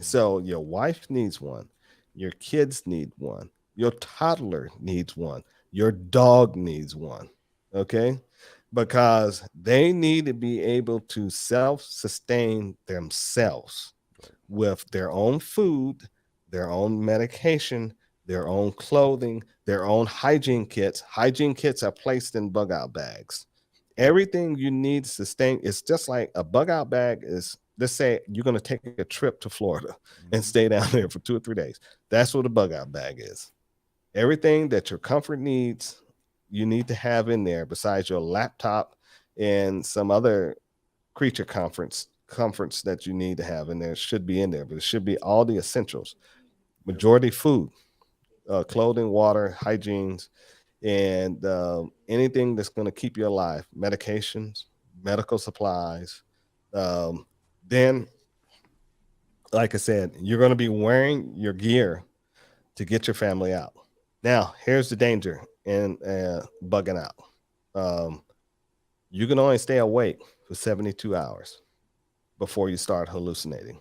So your wife needs one, your kids need one, your toddler needs one, your dog needs one. Okay, because they need to be able to self-sustain themselves with their own food, their own medication, their own clothing, their own hygiene kits. Hygiene kits are placed in bug out bags. Everything you need to sustain, it's just like a bug out bag is, let's say you're going to take a trip to Florida and stay down there for 2 or 3 days. That's what a bug out bag is. Everything that your comfort needs, you need to have in there besides your laptop and some other creature comforts that you need to have in there should be in there, but it should be all the essentials. Majority food, clothing, water, hygienes, and anything that's going to keep you alive, medications, medical supplies. Then, like I said, you're going to be wearing your gear to get your family out. Now, here's the danger in bugging out. you can only stay awake for 72 hours before you start hallucinating.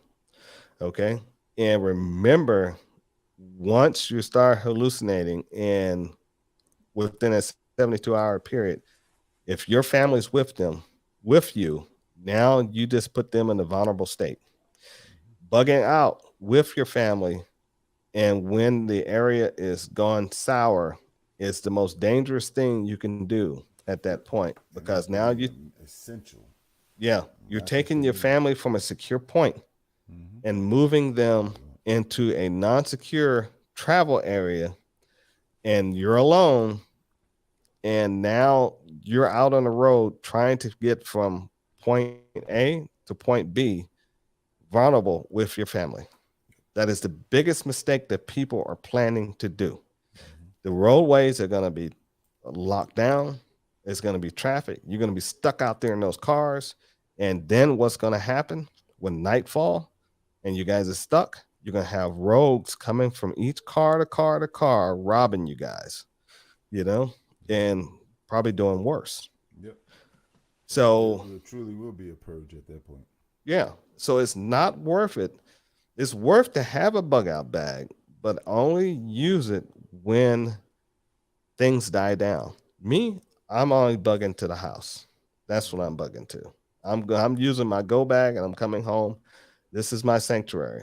Okay. And remember, once you start hallucinating and within a 72-hour period, if your family's with you, now you just put them in a vulnerable state. Bugging out with your family, and when the area is gone sour, is the most dangerous thing you can do at that point, And because that's now really you, essential, yeah, you're not just taking your convenient. family from a secure point and moving them into a non-secure travel area, and you're alone, and now you're out on the road trying to get from point A to point B vulnerable with your family. That is the biggest mistake that people are planning to do. The roadways are going to be locked down. It's going to be traffic. You're going to be stuck out there in those cars. And then what's going to happen when nightfall and you guys are stuck? You're going to have rogues coming from each car to car to car, robbing you guys, you know, and probably doing worse. Yep. So, There truly will be a purge at that point. yeah. So it's not worth it. It's worth to have a bug out bag, but only use it when things die down. Me, I'm only bugging to the house. That's what I'm bugging to. I'm using my go bag and I'm coming home. This is my sanctuary.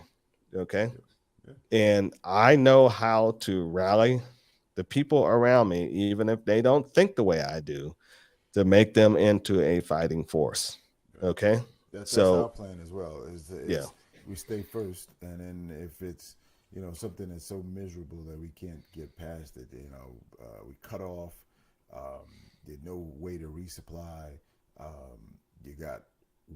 Okay. Yeah. And I know how to rally the people around me, even if they don't think the way I do, to make them into a fighting force. Okay. That's our So, plan as well. yeah. We stay first, and then if it's something that's so miserable that we can't get past it, we cut off. There's no way to resupply. You got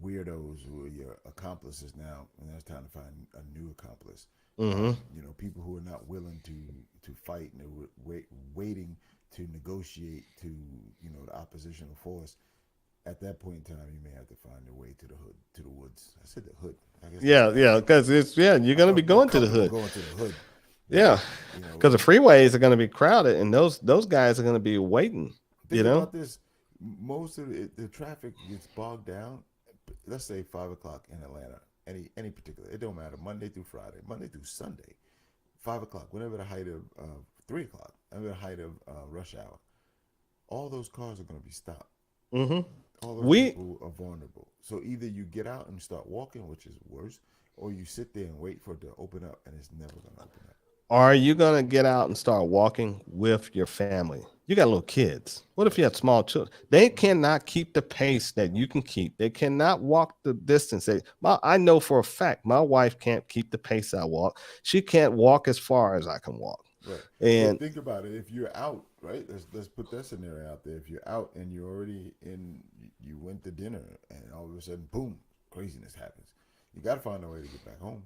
weirdos who are your accomplices now, and it's time to find a new accomplice. Mm-hmm. People who are not willing to fight and they're waiting to negotiate to the oppositional force. At that point in time, you may have to find a way to the woods. I said the hood. I guess. Yeah, because you're gonna be going to the hood. Going to the hood. Yeah, because the freeways are going to be crowded, and those guys are going to be waiting. Think about this. Most of the traffic gets bogged down. Let's say 5 o'clock in Atlanta. Any particular. It don't matter. Monday through Friday. Monday through Sunday. 5 o'clock. Whenever the height of 3 o'clock. Whenever the height of rush hour. All those cars are going to be stopped. Mm-hmm. All those people are vulnerable. So either you get out and start walking, which is worse, or you sit there and wait for it to open up, and it's never going to open up. Are you going to get out and start walking with your family? You got little kids. What if you have small children? They cannot keep the pace that you can keep. They cannot walk the distance. I know for a fact my wife can't keep the pace I walk. She can't walk as far as I can walk. Right. And think about it. If you're out, right? Let's put that scenario out there. If you're out and you're already you went to dinner, and all of a sudden, boom, craziness happens. You got to find a way to get back home.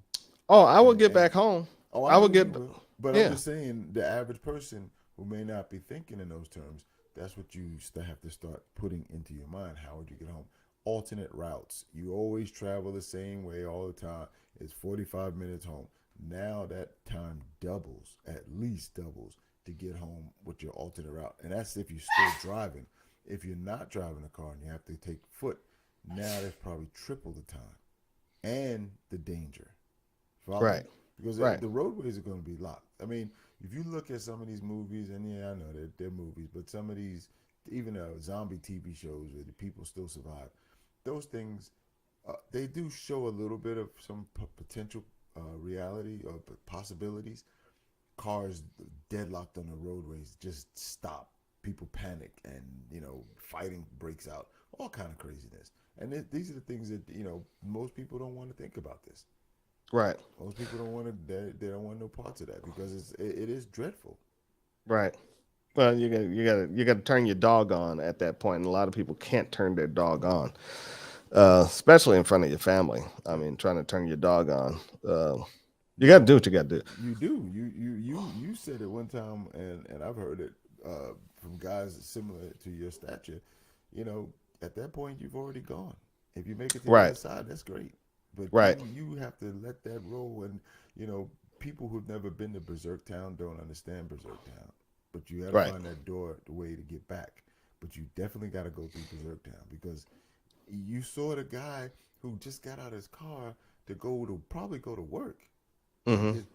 Oh, I will get back home. Oh, I will get. But I'm just saying, the average person who may not be thinking in those terms, that's what you have to start putting into your mind. How would you get home? Alternate routes. You always travel the same way all the time. It's 45 minutes home. Now that time doubles, at least doubles, to get home with your alternate route. And that's if you're still driving. If you're not driving a car and you have to take foot, now that's probably triple the time. And the danger. Right. Because the roadways are going to be locked. I mean, if you look at some of these movies, and yeah, I know they're movies, but some of these, even zombie TV shows where the people still survive, those things, they do show a little bit of some potential reality or possibilities. Cars deadlocked on the roadways just stop. People panic, and fighting breaks out. All kind of craziness. And these are the things that most people don't want to think about this. Right. Most people don't want to. They don't want no parts of that because it is dreadful. Right. Well, you got to turn your dog on at that point, and a lot of people can't turn their dog on, especially in front of your family. I mean, trying to turn your dog on. You got to do what you got to do. You do. You said it one time, and I've heard it from guys similar to your stature. At that point, you've already gone. If you make it to the other side, that's great. But you have to let that roll. And, people who've never been to Berserk Town don't understand Berserk Town. But you got to find that way to get back. but you definitely got to go through Berserk Town because you saw the guy who just got out of his car to probably go to work and Mm-hmm. just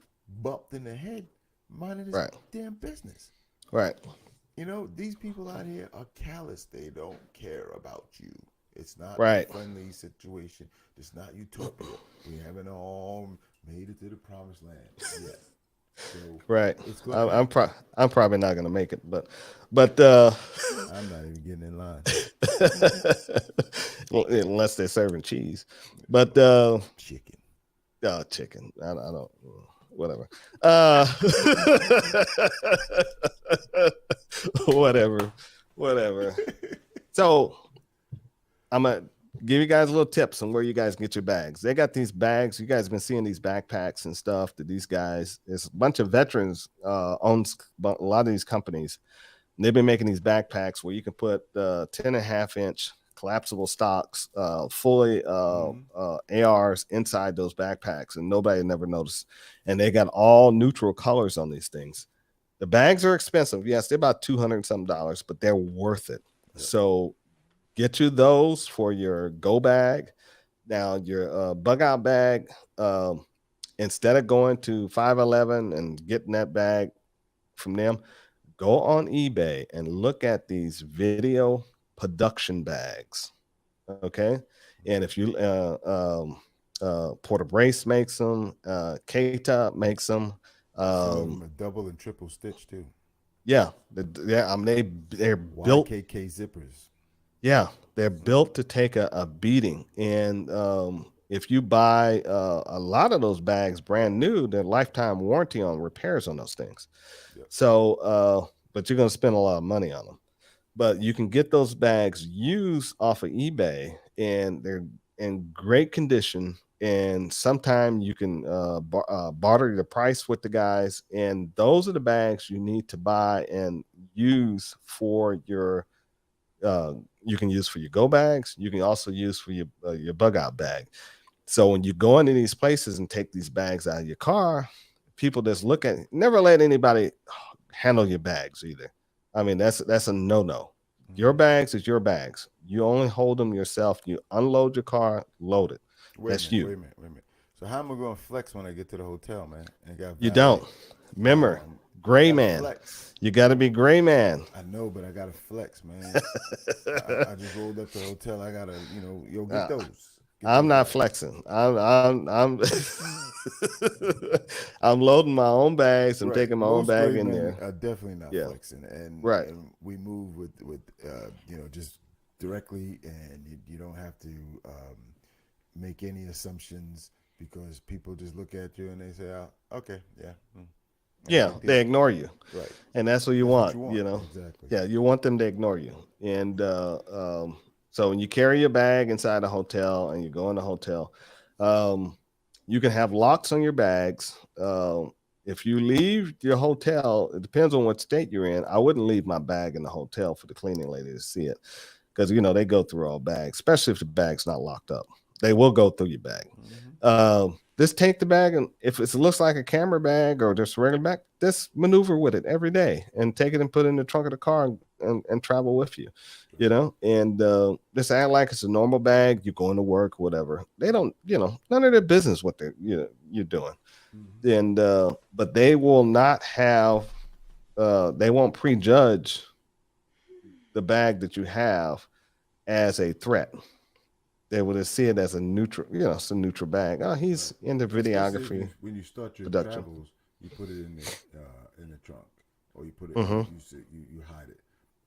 bumped in the head, minding his Right. damn business. Right. You know, these people out here are callous. They don't care about you. It's not a Right. friendly situation. It's not utopia. We haven't all made it to the promised land yet. So Right. it's gonna I'm happen. I'm probably not gonna make it, but I'm not even getting in line. unless they're serving cheese. But Chicken. chicken. I don't whatever. Uh whatever. Whatever. So I'm gonna give you guys a little tips on where you guys get your bags. They got these bags. You guys have been seeing these backpacks and stuff that these guys, there's a bunch of veterans owns a lot of these companies. And they've been making these backpacks where you can put 10.5-inch collapsible stocks, fully ARs inside those backpacks, and nobody never noticed. And they got all neutral colors on these things. The bags are expensive. Yes, they're about $200 something, but they're worth it. Yep. So get you those for your go bag. Now your bug out bag, instead of going to 511 and getting that bag from them, go on eBay and look at these video production bags. Okay. And if you Porter Brace makes them, K-Top makes them. Some of them are double and triple stitch too. Yeah, I mean they're built. YKK zippers. Yeah, they're built to take a beating. And if you buy a lot of those bags brand new, they're lifetime warranty on repairs on those things. Yep. So, but you're going to spend a lot of money on them. But you can get those bags used off of eBay, and they're in great condition. And sometimes you can barter the price with the guys. And those are the bags you need to buy and use for your you can use for your go bags. You can also use for your bug out bag. So when you go into these places and take these bags out of your car, people just look at, never let anybody handle your bags either. I mean, that's a no-no. Your bags is your bags. You only hold them yourself. You unload your car, load it. That's you. Wait a minute. So how am I going to flex when I get to the hotel, man? And got You don't. Remember, gray man. Flex. You got to be gray man. I know, but I got to flex, man. I just rolled up to the hotel. I got to, get those. I'm not flexing. I'm I'm loading my own bags. I'm taking my own bag in there. Definitely not flexing, and right. And we move with just directly, and you don't have to make any assumptions because people just look at you and they say, "Oh, okay, yeah." Yeah, they ignore you, right? And that's what you want. Exactly. Yeah, you want them to ignore you, and so when you carry your bag inside a hotel and you go in the hotel, you can have locks on your bags. If you leave your hotel, it depends on what state you're in. I wouldn't leave my bag in the hotel for the cleaning lady to see it because, they go through all bags, especially if the bag's not locked up. They will go through your bag. Mm-hmm. Just take the bag, and if it looks like a camera bag or just a regular bag, just maneuver with it every day and take it and put it in the trunk of the car and travel with you, and just act like it's a normal bag. You go into work, whatever. They don't, none of their business what you're doing. Mm-hmm. And but they will not have, they won't prejudge the bag that you have as a threat. They would just see it as a neutral, it's a neutral bag. Oh, he's into videography. When you start your travels, you put it in the trunk, or you put it, you hide it.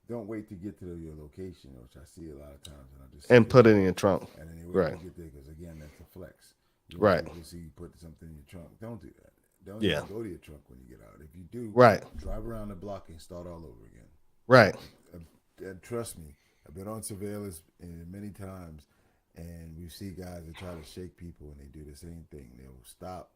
Don't wait to get to your location, which I see a lot of times, and put it in your trunk. And then you wait to get there because again, that's a flex. You see you put something in your trunk. Don't do that. Don't even go to your trunk when you get out. If you do, drive around the block and start all over again. Right. And trust me, I've been on surveillance many times. And we see guys that try to shake people, and they do the same thing. They'll stop,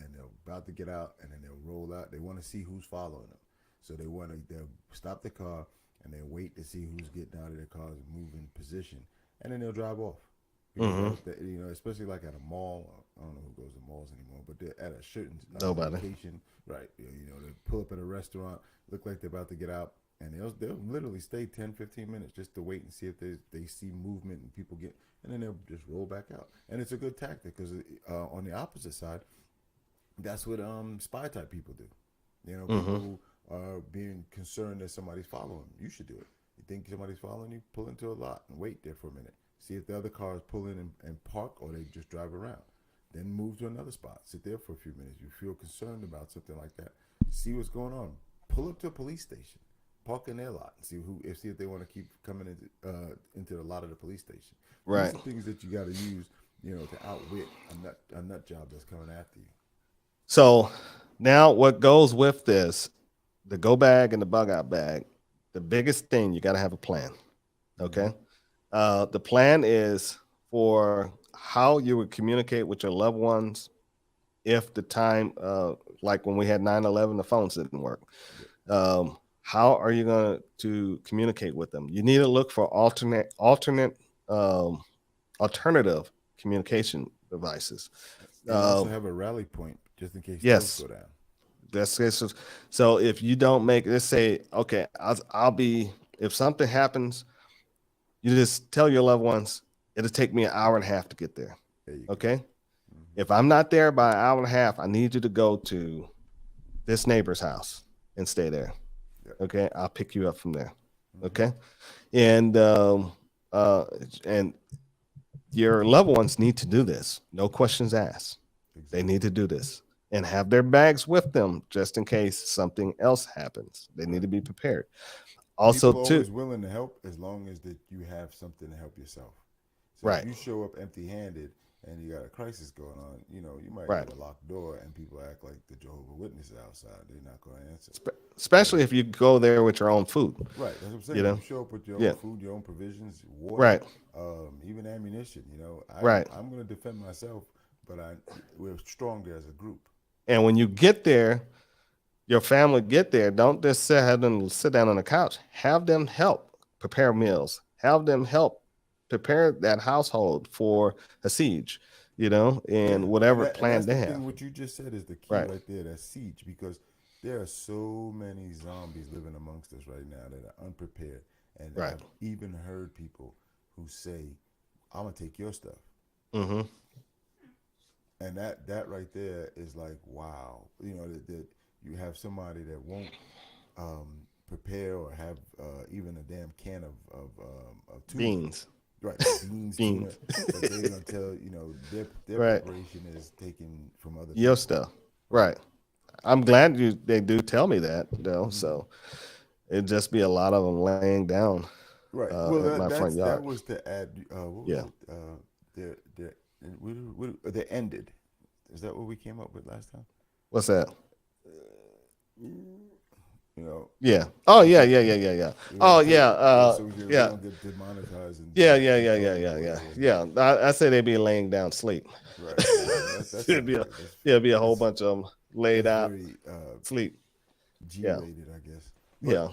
and they're about to get out, and then they'll roll out. They want to see who's following them, so they'll stop the car, and they'll wait to see who's getting out of their cars and move in position, and then they'll drive off. Mm-hmm. Especially like at a mall. I don't know who goes to malls anymore, but they're at a certain location, right? They pull up at a restaurant, look like they're about to get out, and they'll literally stay 10, 15 minutes just to wait and see if they see movement and people get, and then they'll just roll back out. And it's a good tactic because on the opposite side, that's what spy type people do. You know, people Mm-hmm. who are being concerned that somebody's following. You should do it. You think somebody's following you, pull into a lot and wait there for a minute. See if the other cars pull in and park, or they just drive around. Then move to another spot. Sit there for a few minutes. You feel concerned about something like that. See what's going on. Pull up to a police station. Park in their lot and see if they want to keep coming into the lot of the police station. Right. These are things that you got to use, you know, to outwit a nut job that's coming after you. So now what goes with this, the go bag and the bug out bag, the biggest thing, you got to have a plan. Mm-hmm. Okay. The plan is for how you would communicate with your loved ones if the time, like when we had 9/11, the phones didn't work. How are you going to communicate with them? You need to look for um, alternative communication devices. And also Um, have a rally point just in case those yes, go down. so if you don't make, let's say, okay, I'll be, if something happens, you just tell your loved ones, it'll take me an hour and a half to get there. There you go. Okay. Mm-hmm. If I'm not there by an hour and a half, I need you to go to this neighbor's house and stay there. Yep. Okay. I'll pick you up from there. Mm-hmm. Okay. And, uh, and your loved ones need to do this. No questions asked. They Exactly. need to do this and have their bags with them just in case something else happens. They need Right. to be prepared. Also, People are too, always willing to help as long as that you have something to help yourself. So if right, you show up empty-handed and you got a crisis going on, you know, you might right. get a locked door and people act like the Jehovah Witnesses outside. They're not going to answer. But Especially if you go there with your own food, right, that's what I'm you saying. know? You show up with your own Yeah, food, your own provisions, water, right, even ammunition. You know, right. I'm going to defend myself, but we're stronger as a group. And when you get there, your family get there, don't just sit down on the couch. Have them help prepare meals. Have them help prepare that household for a siege, Yeah, and and whatever and plan that's they the have. thing. What you just said is the key Right, right there. That siege, because there are so many zombies living amongst us right now that are unprepared. And right. I've even heard people who say, "I'm gonna take your stuff," Mm-hmm. and that right there is like, wow. You know that you have somebody that won't prepare or have even a damn can of tuna. Beans, Right, beans, tuna, beans. but they're gonna tell their Right. preparation is taken from other Your people. stuff. Right. Right. I'm glad they do tell me that though. Hmm. So it'd just be a lot of them laying down Right. Well, at my front that yard. was to add. What was Yeah. it? They ended. Is that what we came up with last time? What's that? You know, Yeah. Oh yeah, yeah, yeah, yeah, yeah. we Oh want to yeah. so we Yeah. don't get demonetized and Yeah, yeah, yeah, yeah, dethroned or yeah, yeah, whatever. yeah. I say they'd be laying down sleep. Right. Yeah, that's it'd not be a right. yeah, it'd be a whole That's bunch of them laid that's out very sleep. Yeah, G-rated, I guess. But yeah,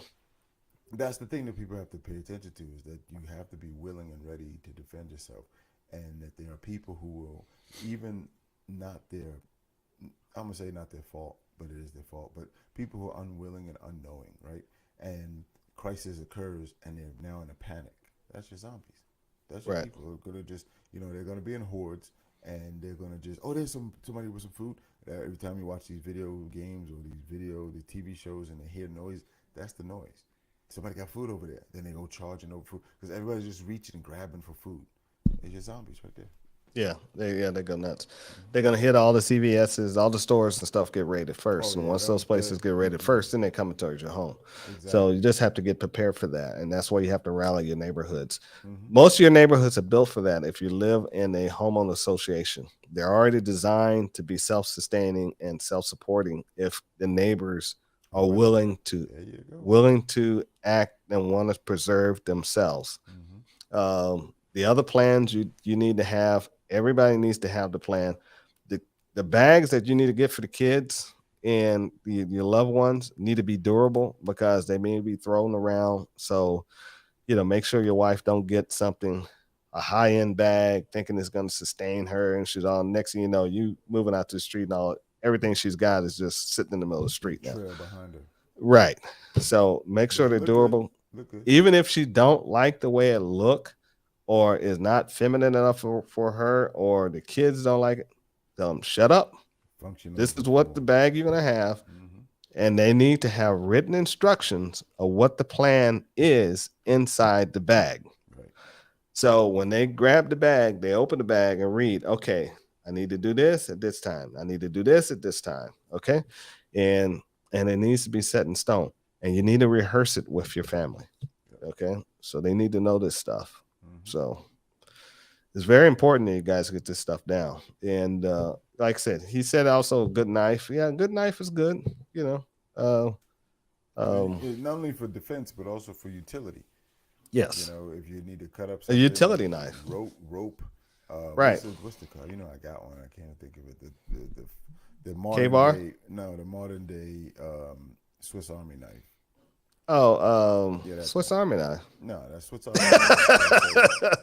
that's the thing that people have to pay attention to is that you have to be willing and ready to defend yourself, and that there are people who will even not their I'm gonna say not their fault, but it is their fault. But people who are unwilling and unknowing, right? And crisis occurs, and they're now in a panic. That's your zombies. That's your right. people who are gonna just, they're gonna be in hordes, and they're gonna just, oh, there's somebody with some food. Every time you watch these video games or the TV shows, and they hear noise, that's the noise. Somebody got food over there. Then they go charging over food because everybody's just reaching and grabbing for food. It's your zombies right there. They go nuts. They're gonna hit all the CVS's, all the stores and stuff get raided Oh first. And yeah, once those places get raided first, then they come towards your home. So exactly. you just have to get prepared for that. And that's why you have to rally your neighborhoods. Hmm. Most of your neighborhoods are built for that. If you live in a homeowner association, they're already designed to be self-sustaining and self-supporting if the neighbors are Right. There you go. willing to act and want to preserve themselves. Hmm. The other plans you need to have, everybody needs to have the plan. The bags that you need to get for the kids and your loved ones need to be durable because they may be thrown around. So, make sure your wife don't get something, a high-end bag, thinking it's going to sustain her, and she's all, next thing you know, you moving out to the street and all everything she's got is just sitting in the middle of the street now. Trail behind her. Right. So make sure they're Look good. durable. Look good. Even if she don't like the way it look or is not feminine enough for her, or the kids don't like it, tell them, shut up. Functional. This is what the bag you're going to have. And they need to have written instructions of what the plan is inside the bag. Right. So when they grab the bag, they open the bag and read, okay, I need to do this at this time. I need to do this at this time. Okay. And it needs to be set in stone. And you need to rehearse it with your family. Okay. So they need to know this stuff. So it's very important that you guys get this stuff down. And like I said, he said also a good knife. Yeah, a good knife is good, you know. Not only for defense, but also for utility. Yes. You know, if you need to cut up A something, utility knife. Rope. Right. What's the car? You know, I got one. I can't think of it. The modern K-bar? day. No, the modern day Swiss Army knife. Oh, Yeah, Swiss Army knife. No, that's Swiss Army knife.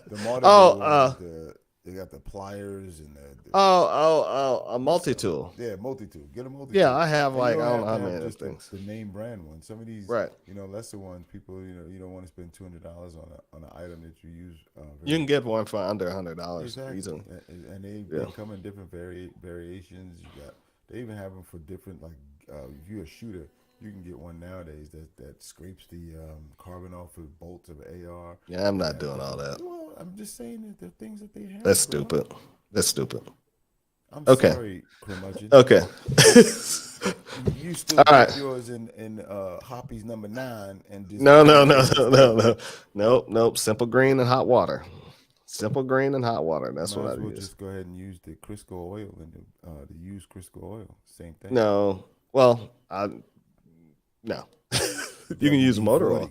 The modern day one, they got the pliers and a multi-tool. Yeah, multi-tool. Get a multi-tool. Yeah, I have And like, you I don't know how have to many have of just things. the name brand ones. Some of these, Right. you know, lesser ones, people, you don't want to spend $200 on an item that you use. You can get one for under $100 exactly. easily. And they come in different variations. They even have them for different, like, if you're a shooter, you can get one nowadays that scrapes the carbon off the bolts of an AR. Yeah, I'm not doing all that. Well, I'm just saying that the things that they have. That's bro. stupid. That's stupid. I'm Okay. sorry, Curmudgeon. Okay. You still All got right. yours in Hoppy's number 9 and just Nope. Simple green and hot water. Simple green and hot water. That's what I use. Just go ahead and use the Crisco oil and the used Crisco oil. Same thing. No. Well, no. You can use motor oil.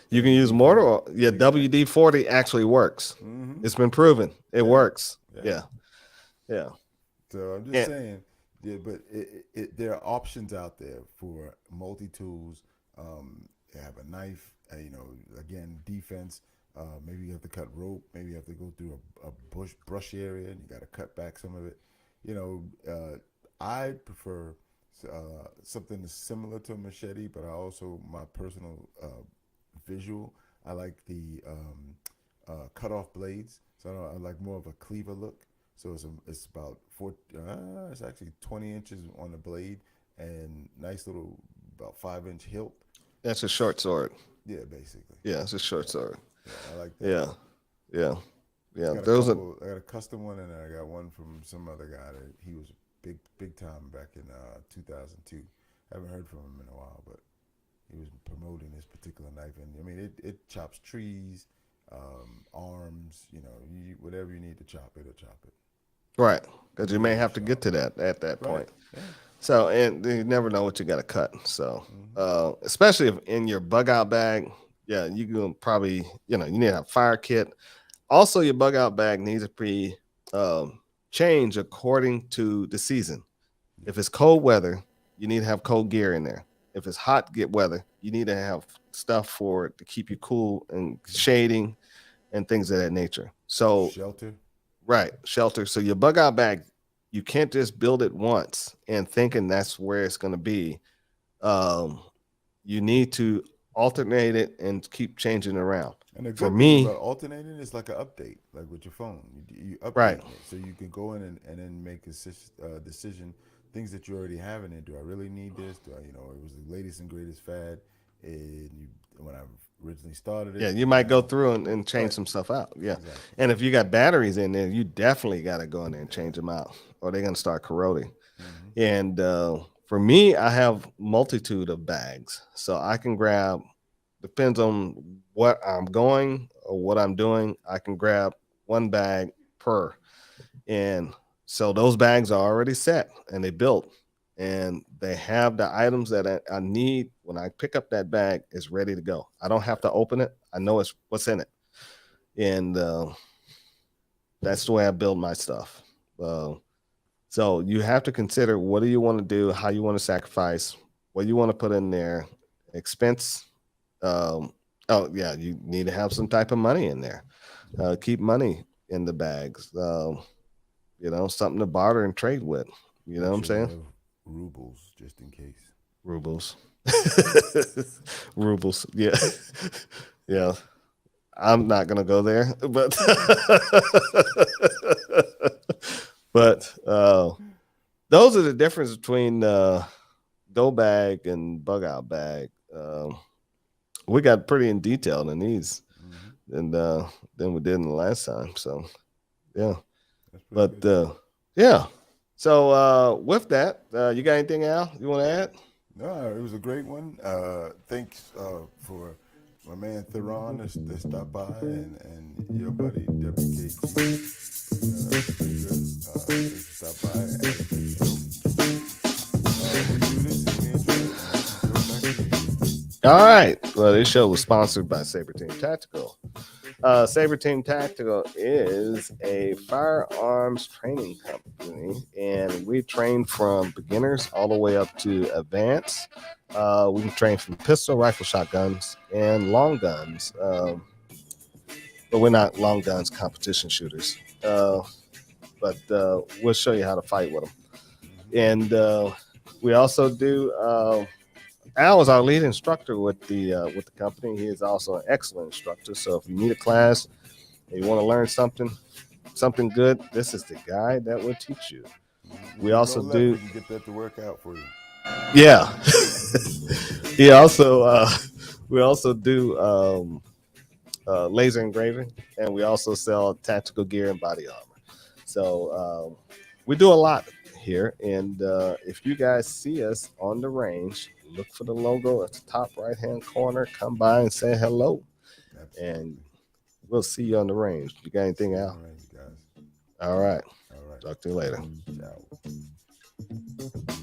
You can use motor oil. Yeah, WD-40 actually works. It's been proven. It works. Yeah. So I'm just saying, but there are options out there for multi-tools. You have a knife, again, defense. Maybe you have to cut rope. Maybe you have to go through a brush area and you got to cut back some of it. I prefer something that's similar to a machete, but my personal visual, I like the cut off blades. So I like more of a cleaver look. So it's about it's actually 20 inches on the blade and nice little about 5-inch hilt. That's a short sword. Yeah, basically. Yeah, it's a short sword. Yeah, I like that. Yeah. I got a custom one, and I got one from some other guy that he was big time back in 2002. I haven't heard from him in a while, but he was promoting this particular knife, and I mean it chops trees, arms, whatever you need to chop, it'll chop it. Right, because you may have to get to that at that point. Yeah. So, and you never know what you got to cut. So, especially if in your bug out bag, you can probably, you need to have a fire kit. Also, your bug out bag needs to be changed according to the season. If it's cold weather, you need to have cold gear in there. If it's hot weather, you need to have stuff to keep you cool and shading and things of that nature. So shelter. Right, shelter. So your bug out bag, you can't just build it once and thinking that's where it's going to be. You need to alternate it and keep changing it around. And the good thing about alternating is like an update, like with your phone. You update it, so you can go in and then make a decision. Things that you already have in it. Do I really need this? Do I, it was the latest and greatest fad, and when I originally started it. Yeah, you might go through and change some stuff out. Yeah, exactly. And if you got batteries in there, you definitely got to go in there and change them out, or they're gonna start corroding. And for me, I have multitude of bags, so I can grab. Depends on what I'm going or what I'm doing. I can grab one bag per, and so those bags are already set and they built, and they have the items that I need when I pick up that bag. Is ready to go. I don't have to open it. I know what's in it, and that's the way I build my stuff. So you have to consider, what do you want to do, how you want to sacrifice, what you want to put in there, expense. You need to have some type of money in there. Keep money in the bags. Something to barter and trade with. You know what I'm saying? Rubles, just in case. Rubles. Rubles. Yeah. Yeah. I'm not gonna go there, but those are the difference between go bag and bug out bag. We got pretty in detail in these and than we did in the last time. So yeah. That's pretty But good. yeah. So with that, you got anything, Al, you want to add? No, it was a great one. Thanks for my man Theron that stopped by and your buddy WKG. Pretty good. Thanks for stopping by and adding to the show. We do this and we enjoy it. And we'll throw it back to you. All right. Well, this show was sponsored by Saber Team Tactical. Saber Team Tactical is a firearms training company, and we train from beginners all the way up to advanced. We can train from pistol, rifle, shotguns, and long guns. But we're not long guns competition shooters. But we'll show you how to fight with them. And we also do. Al is our lead instructor with the company. He is also an excellent instructor. So if you need a class and you want to learn something good, this is the guy that will teach you. We also do. We can get that to work out for you. Yeah. He also we also do laser engraving, and we also sell tactical gear and body armor. So we do a lot here, and if you guys see us on the range, look for the logo at the top right hand corner. Come by and say hello. Absolutely. And we'll see you on the range. You got anything, Al? All right, you guys. All right. All right. Talk to you later. Ciao.